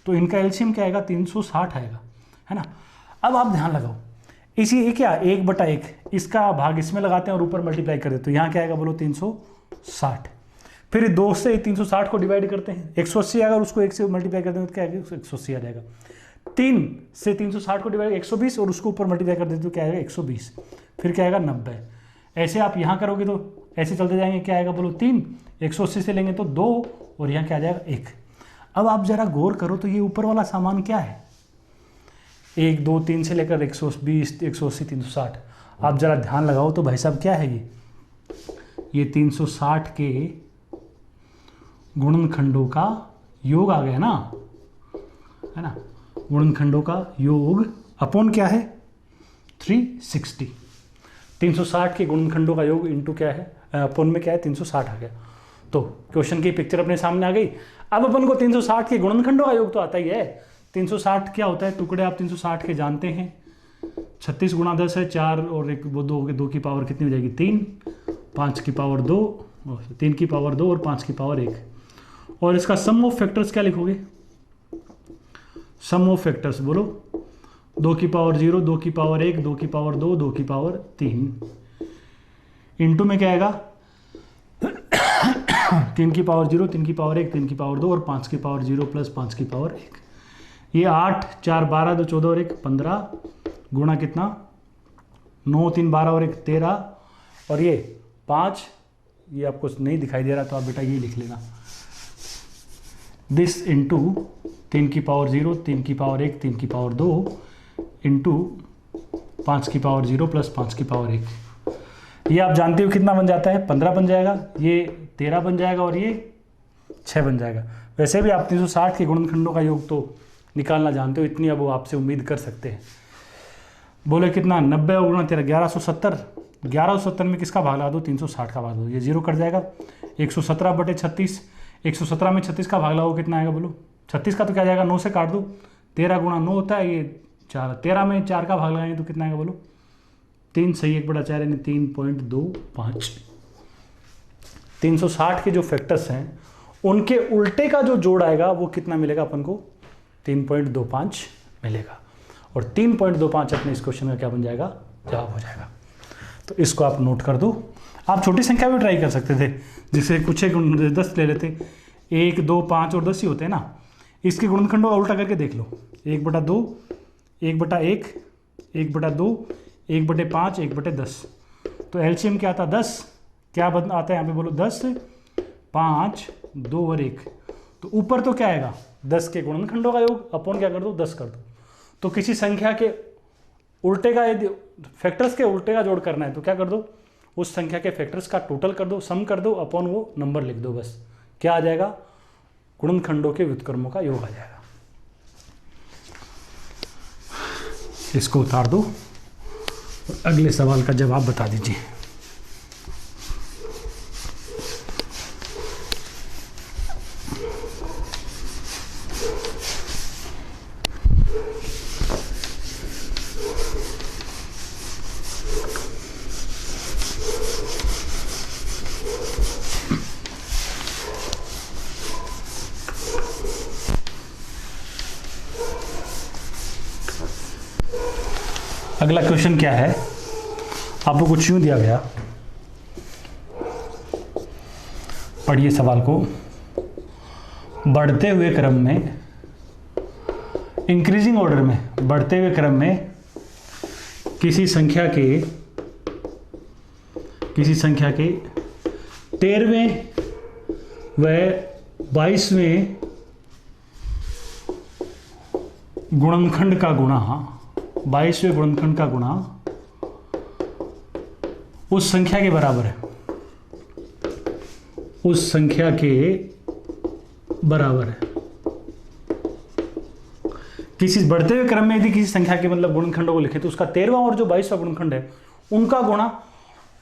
तो इनका एलसीएम क्या आएगा? 360 आएगा, है ना। अब आप ध्यान लगाओ, इसी क्या 1/1, इसका भाग इसमें लगाते हैं और ऊपर मल्टीप्लाई कर देते हैं। तो यहाँ क्या आएगा? बोलो 360। फिर 2 से 360 को डिवाइड करते हैं, 180 अगर उसको 1 से मल्टीप्लाई करते हैं तो क्या आएगा? 180 आ जाएगा। 3 से 360 को डिवाइड 120 और उसको ऊपर मल्टीप्लाई कर देते हैं तो क्या आएगा? 120। फिर क्या आएगा? 90। ऐसे आप यहाँ करोगे तो ऐसे चलते जाएंगे, क्या आएगा? बोलो 3, 180 से लेंगे तो 2 और यहाँ क्या आ जाएगा? 1। अब आप जरा गौर करो तो ये ऊपर वाला सामान क्या है? 1, 2, 3 से लेकर 120, 180, 360। आप जरा ध्यान लगाओ तो भाई साहब क्या है ये 360 के गुणनखंडों का योग आ गया ना, है ना, गुणनखंडों का योग अपॉन क्या है 360, 360 के गुणनखंडों का योग इंटू क्या है अपॉन में क्या है 360 आ गया। तो क्वेश्चन की पिक्चर अपने सामने आ गई। अब अपन को 360 के गुणनखंडों का योग तो आता ही है। 360 क्या होता है, टुकड़े आप 360 के जानते हैं, 36 गुणा 10 है, 4 और 1 वो 2 की पावर कितनी हो जाएगी 3, 5 की पावर 2, 3 की पावर 2 और 5 की पावर 1। और इसका सम ऑफ फैक्टर्स क्या लिखोगे, सम ऑफ फैक्टर्स बोलो, 2 की पावर 0, 2 की पावर 1, 2 की पावर 2, 2 की पावर 3, इंटू में क्या आएगा 3 की पावर 0, 3 की पावर 1, 3 की पावर 2 और 5 की पावर 0 प्लस 5 की पावर 1। ये 8, 4, 12, 2, 14 और 1 15 गुणा कितना 9, 3, 12 और 1 13 और ये 5, ये आपको नहीं दिखाई दे रहा तो आप बेटा ये लिख लेना, दिस इंटू 3 की पावर 0, 3 की पावर 1, 3 की पावर 2 इंटू 5 की पावर 0 प्लस 5 की पावर 1। ये आप जानते हो कितना बन जाता है 15 बन जाएगा, ये 13 बन जाएगा और ये 6 बन जाएगा। वैसे भी आप 360 के गुणनखंडों का योग तो निकालना जानते हो, इतनी अब वो आपसे उम्मीद कर सकते हैं। बोले कितना 90 और गुणा 13 1170, 1170 में किसका भाग लगा दो 360 का भाग दो, ये 0 कट जाएगा, 117 बटे 36, 117 में 36 का भाग लगाओ कितना आएगा बोलो, 36 का तो क्या जाएगा 9 से काट दो, 13 गुणा 9 होता है, ये 4, 13 में 4 का भाग लगाएंगे तो कितना आएगा बोलो 3 सही 1 बटा 4 यानी 3.25। 360 के जो फैक्टर्स हैं उनके उल्टे का जो जोड़ आएगा वो कितना मिलेगा अपन को 3.25 मिलेगा, और 3.25 अपने इस क्वेश्चन का क्या बन जाएगा जवाब हो जाएगा। तो इसको आप नोट कर दो। आप छोटी संख्या भी ट्राई कर सकते थे, जिसे कुछ एक 10 ले लेते, 1, 2, 5 और 10 ही होते हैं ना, इसके गुणनखंडों का उल्टा करके देख लो, 1/2, 1/1, 1/2, 1/5, 1/10, तो एलसीएम क्या आता 10, क्या आता है यहाँ पे बोलो 10, 5, 2 और 1, तो ऊपर तो क्या आएगा 10 के गुणनखंडों का योग अपॉन क्या कर दो 10 कर दो। तो किसी संख्या के उल्टे का यदि फैक्टर्स के उल्टे का जोड़ करना है तो क्या कर दो, उस संख्या के फैक्टर्स का टोटल कर दो, सम कर दो अपॉन वो नंबर लिख दो, बस क्या आ जाएगा गुणनखंडों के व्युत्क्रमों का योग आ जाएगा। इसको उतार दो और अगले सवाल का जवाब बता दीजिए। अगला क्वेश्चन क्या है, आपको कुछ यूं दिया गया, पढ़िए सवाल को। बढ़ते हुए क्रम में, इंक्रीजिंग ऑर्डर में, बढ़ते हुए क्रम में किसी संख्या के 13वें व 22वें गुणनखंड का गुणा, 22वें गुणनखंड का गुणा उस संख्या के बराबर है, उस संख्या के बराबर है। किसी बढ़ते हुए क्रम में यदि किसी संख्या के मतलब गुणनखंडों को लिखें तो उसका 13वां और जो 22वां गुणनखंड है उनका गुणा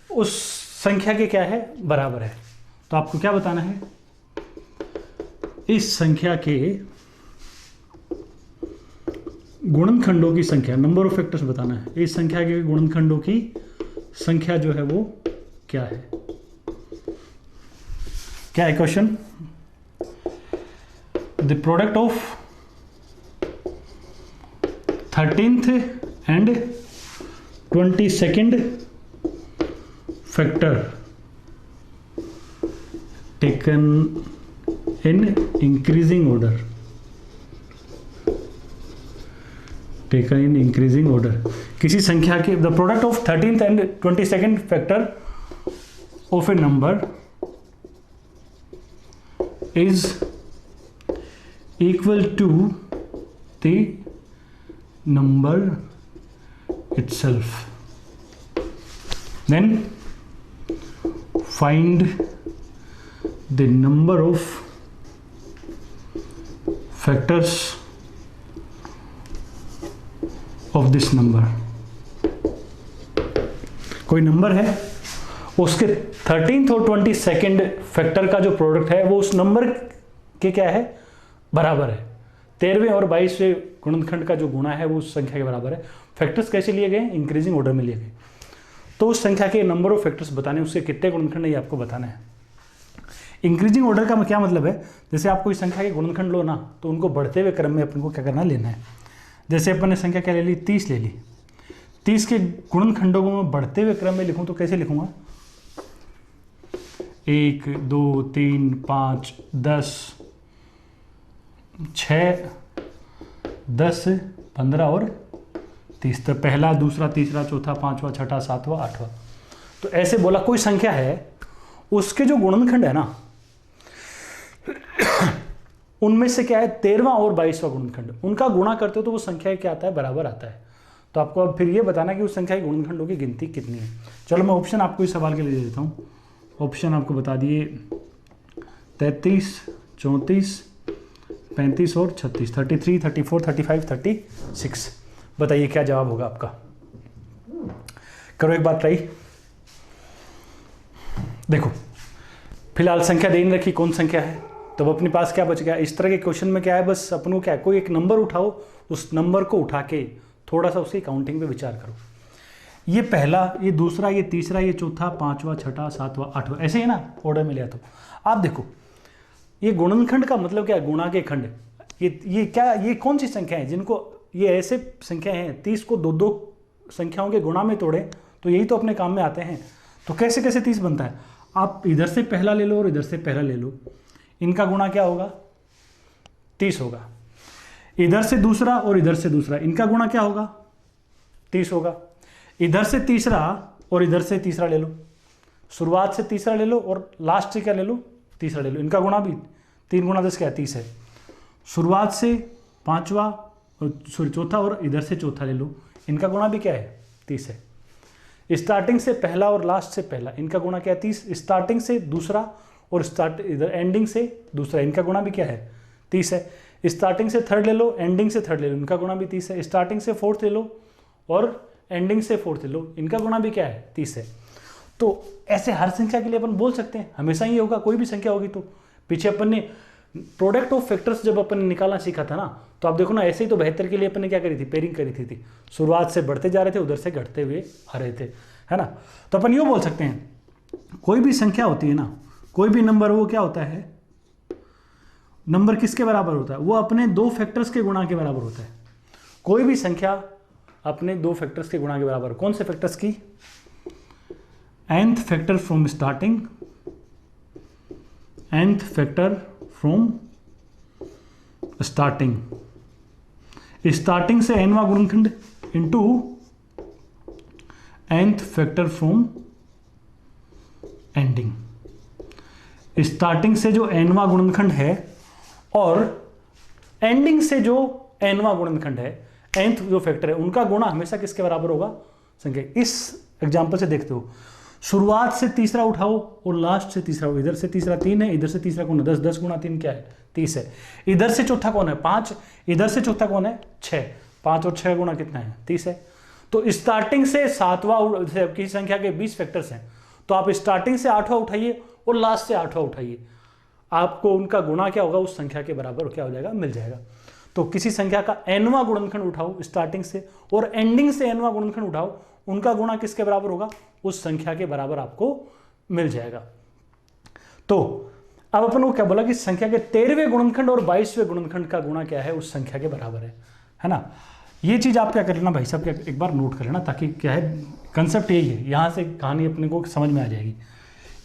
उस संख्या के क्या है बराबर है। तो आपको क्या बताना है, इस संख्या के गुणनखंडों की संख्या, नंबर ऑफ फैक्टर्स बताना है, इस संख्या के गुणनखंडों की संख्या जो है वो क्या है। क्या है question, the product of 13th and 22nd factor taken in increasing order, taken in increasing order। किसी संख्या के the product of 13th and 22nd factor of a number is equal to the number itself, then find the number of factors of this number, कोई number है उसके 13th और 22nd factor का जो product है वो उस नंबर के क्या है, बराबर है। 13वें और 22वें गुणनखंड का जो गुणा है वो उस संख्या के बराबर है। फैक्टर्स कैसे लिए गए, इंक्रीजिंग ऑर्डर में लिए गए। तो उस संख्या के नंबर ऑफ फैक्टर्स बताने, उसके कितने गुणनखंड है ये आपको बताना है। इंक्रीजिंग ऑर्डर का क्या मतलब है, जैसे आप कोई संख्या के गुणनखंड लो ना, तो उनको बढ़ते हुए क्रम में अपन को क्या करना, लेना है। जैसे अपन ने संख्या क्या ले ली, 30 ले ली। 30 के गुणनखंडों को मैं बढ़ते हुए क्रम में लिखूं तो कैसे लिखूंगा, 1 2 3 5 10 6 10 15 और 30। तो पहला, दूसरा, तीसरा, चौथा, पांचवा, छठा, सातवां, आठवां। तो ऐसे बोला कोई संख्या है, उसके जो गुणनखंड है ना, उनमें से क्या है 13वां और 22वां गुणनखंड, उनका गुणा करते हो तो वो संख्या क्या आता है, बराबर आता है। तो आपको अब फिर ये बताना कि उस संख्या के गुणनखंडों की गिनती कितनी है। चलो मैं ऑप्शन आपको इस सवाल के लिए दे देता हूँ। ऑप्शन आपको बता दिए 33 34 35 और 36, 33 34 35 36। बताइए क्या जवाब होगा आपका, करो एक बार ट्राई। देखो फिलहाल संख्या दे नहीं रखी, कौन संख्या है, तो अपने पास क्या बच गया। इस तरह के क्वेश्चन में क्या है, बस अपन को क्या है, कोई एक नंबर उठाओ, उस नंबर को उठा के थोड़ा सा उसकी काउंटिंग पे विचार करो। ये पहला, ये दूसरा, ये तीसरा, ये चौथा, पांचवा, छठा, सातवां, आठवां, ऐसे ही ना ऑर्डर में लिया। तो आप देखो ये गुणनखंड का मतलब क्या है, गुणा के खंड। ये क्या, ये कौन सी संख्या है जिनको, ये ऐसे संख्या हैं 30 को दो दो संख्याओं के गुणा में तोड़े तो यही तो अपने काम में आते हैं। तो कैसे कैसे 30 बनता है, आप इधर से पहला ले लो और इधर से पहला ले लो, इनका गुणा क्या होगा, 30 होगा। इधर से दूसरा और इधर से दूसरा, इनका गुणा क्या होगा, 30 होगा। इधर से तीसरा और इधर से तीसरा ले लो, शुरुआत से तीसरा ले लो और लास्ट से क्या ले लो, तीसरा ले लो, इनका गुणा भी 3 गुणा 10 क्या है, 30 है। शुरुआत से पांचवा और सॉरी चौथा और इधर से चौथा ले लो, इनका गुणा भी क्या है, 30 है। स्टार्टिंग से पहला और लास्ट से पहला, इनका गुणा क्या है, 30। स्टार्टिंग से दूसरा और इधर एंडिंग से दूसरा, इनका गुणा भी क्या है, 30 है। स्टार्टिंग से थर्ड ले लो, एंडिंग से थर्ड ले लो, इनका गुणा भी 30 है। स्टार्टिंग से फोर्थ ले लो और एंडिंग से फोर्थ ले लो, इनका गुणा भी क्या है, 30 है। तो ऐसे हर संख्या के लिए अपन बोल सकते हैं, हमेशा ही होगा, कोई भी संख्या होगी। तो पीछे अपन ने प्रोडक्ट ऑफ फैक्टर्स जब अपन ने निकालना सीखा था ना, तो आप देखो ना, ऐसे ही तो 72 के लिए अपन ने क्या करी थी, पेयरिंग करी थी। शुरुआत से बढ़ते जा रहे थे, उधर से घटते हुए आ रहे थे, है ना। तो अपन यूँ बोल सकते हैं, कोई भी संख्या होती है ना, कोई भी नंबर, वो क्या होता है, नंबर किसके बराबर होता है, वो अपने 2 फैक्टर्स के गुणा के बराबर होता है। कोई भी संख्या अपने 2 फैक्टर्स के गुणा के बराबर। कौन से फैक्टर्स की, nth factor from starting, nth factor from starting, starting से nवां गुणनखंड into nth factor from ending. Starting से जो nवां गुणनखंड है और एंडिंग से जो nवां गुणनखंड है, nth जो फैक्टर है, उनका गुणा हमेशा किसके बराबर होगा, संख्या। इस एग्जांपल से देखते हो, शुरुआत से तीसरा उठाओ और लास्ट से तीसरा, इधर से तीसरा 3 है, इधर से तीसरा कौन है, 10, 10 गुणा 3 क्या है, 30 है। इधर से चौथा कौन है, 5, इधर से चौथा कौन है, 6, 5 और 6 गुणा कितना है, 30 है। तो स्टार्टिंग से सातवां, किसी संख्या के 20 फैक्टर्स हैं, तो आप स्टार्टिंग से 8वां उठाइए और लास्ट से 8वां उठाइए, आपको उनका गुणा क्या होगा, उस संख्या के बराबर क्या हो जाएगा, मिल जाएगा। तो किसी संख्या का nवां गुणनखंड उठाओ स्टार्टिंग से और एंडिंग से nवां गुणनखंड उठाओ, उनका गुणा किसके बराबर होगा, उस संख्या के बराबर आपको मिल जाएगा। तो अब अपन को क्या बोला कि संख्या के 13वें गुणनखंड और 22वें गुणनखंड का गुणा क्या है, उस संख्या के बराबर है ना। ये चीज आप क्या कर लेना भाई साहब, क्या एक बार नोट कर लेना, ताकि क्या है, कंसेप्ट यही है, यहां से कहानी अपने को समझ में आ जाएगी।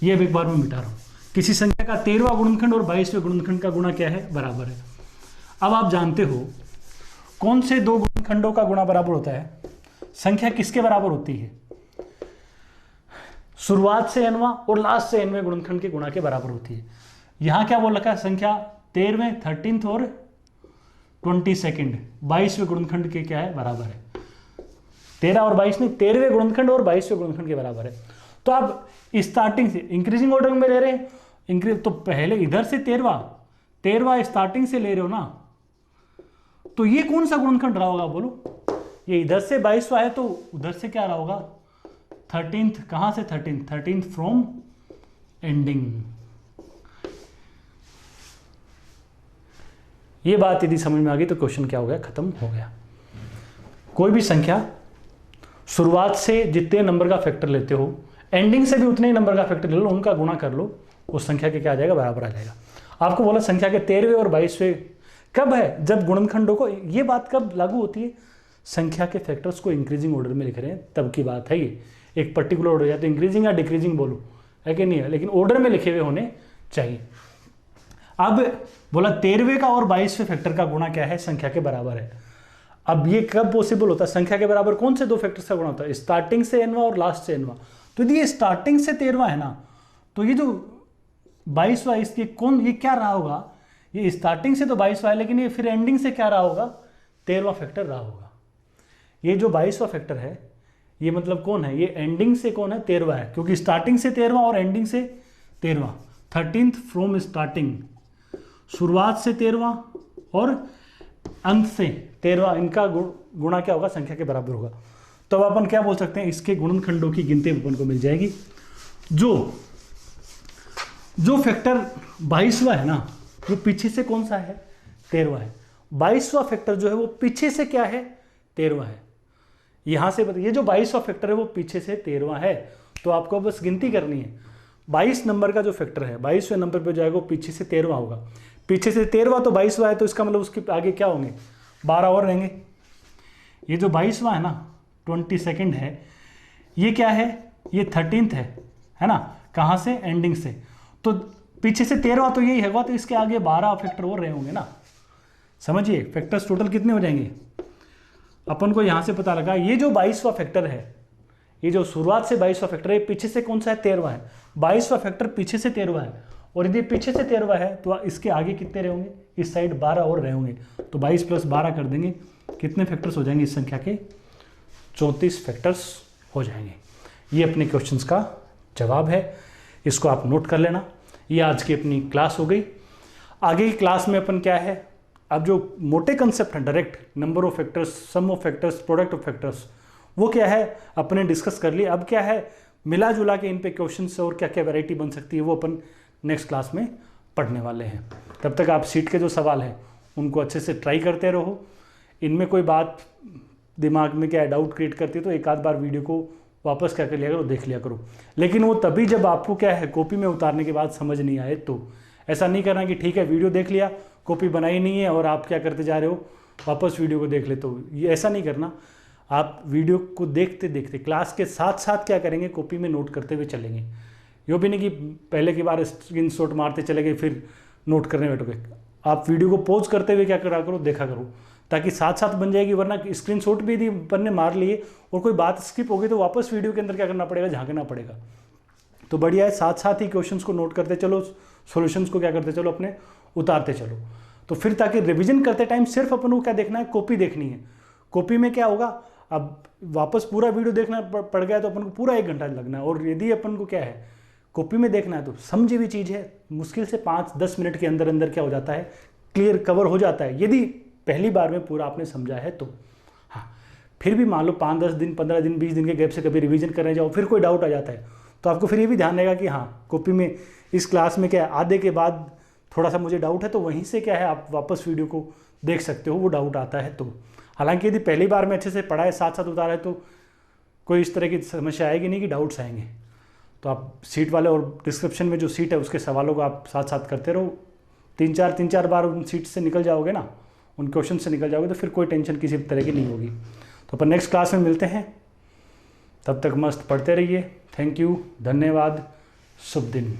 ये एक बार मैं मिटा रहा हूं, किसी संख्या का 13वां गुणनखंड और 22वें गुणनखंड का गुणा क्या है, बराबर है। अब आप जानते हो कौन से 2 गुणनखंडों का गुणा बराबर होता है, संख्या किसके बराबर होती है, शुरुआत से nवां और लास्ट से nवें गुणनखंड के गुणा के बराबर होती है। यहां क्या बोल रखा है, संख्या 13वें 13th और 22nd 22वें गुणनखंड के क्या है, बराबर है। 13 और 22 नहीं, 13वें गुणनखंड और 22वें गुणनखंड के बराबर है। तो आप स्टार्टिंग से इंक्रीजिंग ऑर्डर में ले रहे हैं, तो पहले इधर से 13वां स्टार्टिंग से ले रहे हो ना, तो ये कौन सा गुणनखंड रहा होगा बोलो? ये इधर से 22वां है तो उधर से क्या रहा होगा? 13th। कहां से 13th फ्रॉम एंडिंग। ये बात यदि समझ में आ गई तो क्वेश्चन क्या हो गया? खत्म हो गया। कोई भी संख्या शुरुआत से जितने नंबर का फैक्टर लेते हो, एंडिंग से भी उतने ही नंबर का फैक्टर ले लो, उनका गुणा कर लो, उस संख्या के क्या आ जाएगा? बराबर आ जाएगा। आपको बोला संख्या के 13वें और 22वें कब है? जब गुणनखंडों को, ये बात कब लागू होती है? संख्या के फैक्टर्स को इंक्रीजिंग ऑर्डर में लिख रहे हैं तब की बात है ये। एक पर्टिकुलर ऑर्डर, या तो इंक्रीजिंग या डिक्रीजिंग बोलो, है कि नहीं है, लेकिन ऑर्डर में लिखे हुए होने चाहिए। अब बोला 13वें का और 22वें फैक्टर का गुणा क्या है? संख्या के बराबर है। अब ये कब पॉसिबल होता है? संख्या के बराबर कौन से दो फैक्टर्स का गुणा होता है? स्टार्टिंग से nवां और लास्ट से nवां। तो यदि ये स्टार्टिंग से 13वां है ना, तो ये जो 22वां इसके कौन, ये क्या रहा होगा? ये स्टार्टिंग से तो 22वां है, लेकिन ये फिर एंडिंग से क्या रहा होगा? 13वां फैक्टर रहा होगा। ये जो 22वां फैक्टर है, ये मतलब कौन है? ये एंडिंग से कौन है? 13वां है, क्योंकि स्टार्टिंग से 13वां और एंडिंग से 13वां। 13th फ्रॉम स्टार्टिंग, शुरुआत से 13वां और अंत से 13वां, इनका गुणा क्या होगा? संख्या के बराबर होगा। तो अब अपन क्या बोल सकते हैं? इसके गुणनखंडों की गिनती अपन को मिल जाएगी। जो फैक्टर 22वां है ना, वो पीछे से कौन सा है? 13वां है। 22वां फैक्टर जो है वो पीछे से क्या है? 13वां है। यहां से बताइए, ये जो 22वां फैक्टर है वो पीछे से 13वां है, तो आपको बस गिनती करनी है। 22 नंबर का जो फैक्टर है 22वें नंबर पे जाएगा, वो पीछे से 13वां होगा। पीछे से 13वां तो 22वां है, तो इसका मतलब उसके आगे क्या होंगे? 12 और रहेंगे। ये जो 22वां है ना, 22nd है, ये क्या है? ये 13th है ना? कहां से? एंडिंग से। तो पीछे से 13वां तो यही है, तो इसके आगे 12 फैक्टर और रहे होंगे ना। समझिए, फैक्टर्स टोटल कितने हो जाएंगे? अपन को यहां से पता लगा, ये जो 22वां फैक्टर है, ये जो शुरुआत से 22वां फैक्टर है, पीछे से कौन सा है? 13वां है। 22वां फैक्टर पीछे से 13वां है, और यदि पीछे से 13वां है तो इसके आगे कितने रहे होंगे? इस साइड 12 और रहे होंगे। तो 22 + 12 कर देंगे, कितने फैक्टर्स हो जाएंगे इस संख्या के? 34 फैक्टर्स हो जाएंगे। ये अपने क्वेश्चंस का जवाब है, इसको आप नोट कर लेना। ये आज की अपनी क्लास हो गई। आगे की क्लास में अपन क्या है, अब जो मोटे कंसेप्ट हैं, direct number of factors, sum of factors, product of factors, वो क्या है अपने डिस्कस कर लिए। अब क्या है, मिला जुला के इन पे क्वेश्चन से और क्या क्या वैरायटी बन सकती है, वो अपन नेक्स्ट क्लास में पढ़ने वाले हैं। तब तक आप सीट के जो सवाल हैं उनको अच्छे से ट्राई करते रहो। इनमें कोई बात दिमाग में क्या डाउट क्रिएट करती है तो एक आध बार वीडियो को वापस क्या कर लिया करो, देख लिया करो। लेकिन वो तभी जब आपको क्या है कॉपी में उतारने के बाद समझ नहीं आए, तो ऐसा नहीं करना कि ठीक है वीडियो देख लिया, कॉपी बनाई नहीं है और आप क्या करते जा रहे हो, वापस वीडियो को देख ले। तो ये ऐसा नहीं करना। आप वीडियो को देखते देखते क्लास के साथ साथ क्या करेंगे, कॉपी में नोट करते हुए चलेंगे। यो भी नहीं कि पहले की बार स्क्रीनशॉट मारते चले गए फिर नोट करने बैठोगे। आप वीडियो को पॉज करते हुए क्या करा करो, देखा करो, ताकि साथ साथ बन जाएगी। वरना स्क्रीनशॉट भी यदि अपन ने मार लिए और कोई बात स्किप हो गई तो वापस वीडियो के अंदर क्या करना पड़ेगा, झांकना पड़ेगा। तो बढ़िया है, साथ साथ ही क्वेश्चंस को नोट करते चलो, सॉल्यूशंस को क्या करते चलो, अपने उतारते चलो। तो फिर ताकि रिवीजन करते टाइम सिर्फ अपन को क्या देखना है, कॉपी देखनी है। कॉपी में क्या होगा, अब वापस पूरा वीडियो देखना पड़ गया तो अपन को पूरा 1 घंटा लगना है। और यदि अपन को क्या है कॉपी में देखना है तो समझी हुई चीज़ है, मुश्किल से 5-10 मिनट के अंदर अंदर क्या हो जाता है, क्लियर कवर हो जाता है, यदि पहली बार में पूरा आपने समझा है तो। हाँ, फिर भी मान लो 5-10 दिन, 15 दिन, 20 दिन के गैप से कभी रिवीजन करने जाओ, फिर कोई डाउट आ जाता है, तो आपको फिर ये भी ध्यान रहेगा कि हाँ कॉपी में इस क्लास में क्या है, आधे के बाद थोड़ा सा मुझे डाउट है तो वहीं से क्या है आप वापस वीडियो को देख सकते हो, वो डाउट आता है तो। हालांकि यदि पहली बार में अच्छे से पढ़ा है, साथ साथ उतारा है, तो कोई इस तरह की समस्या आएगी नहीं कि डाउट्स आएंगे। तो आप सीट वाले और डिस्क्रिप्शन में जो सीट है उसके सवालों को आप साथ साथ करते रहो। 3-4 बार उन सीट से निकल जाओगे ना, उन क्वेश्चन से निकल जाओगे, तो फिर कोई टेंशन किसी तरह की नहीं होगी। तो अपन नेक्स्ट क्लास में मिलते हैं, तब तक मस्त पढ़ते रहिए। थैंक यू, धन्यवाद, शुभ दिन।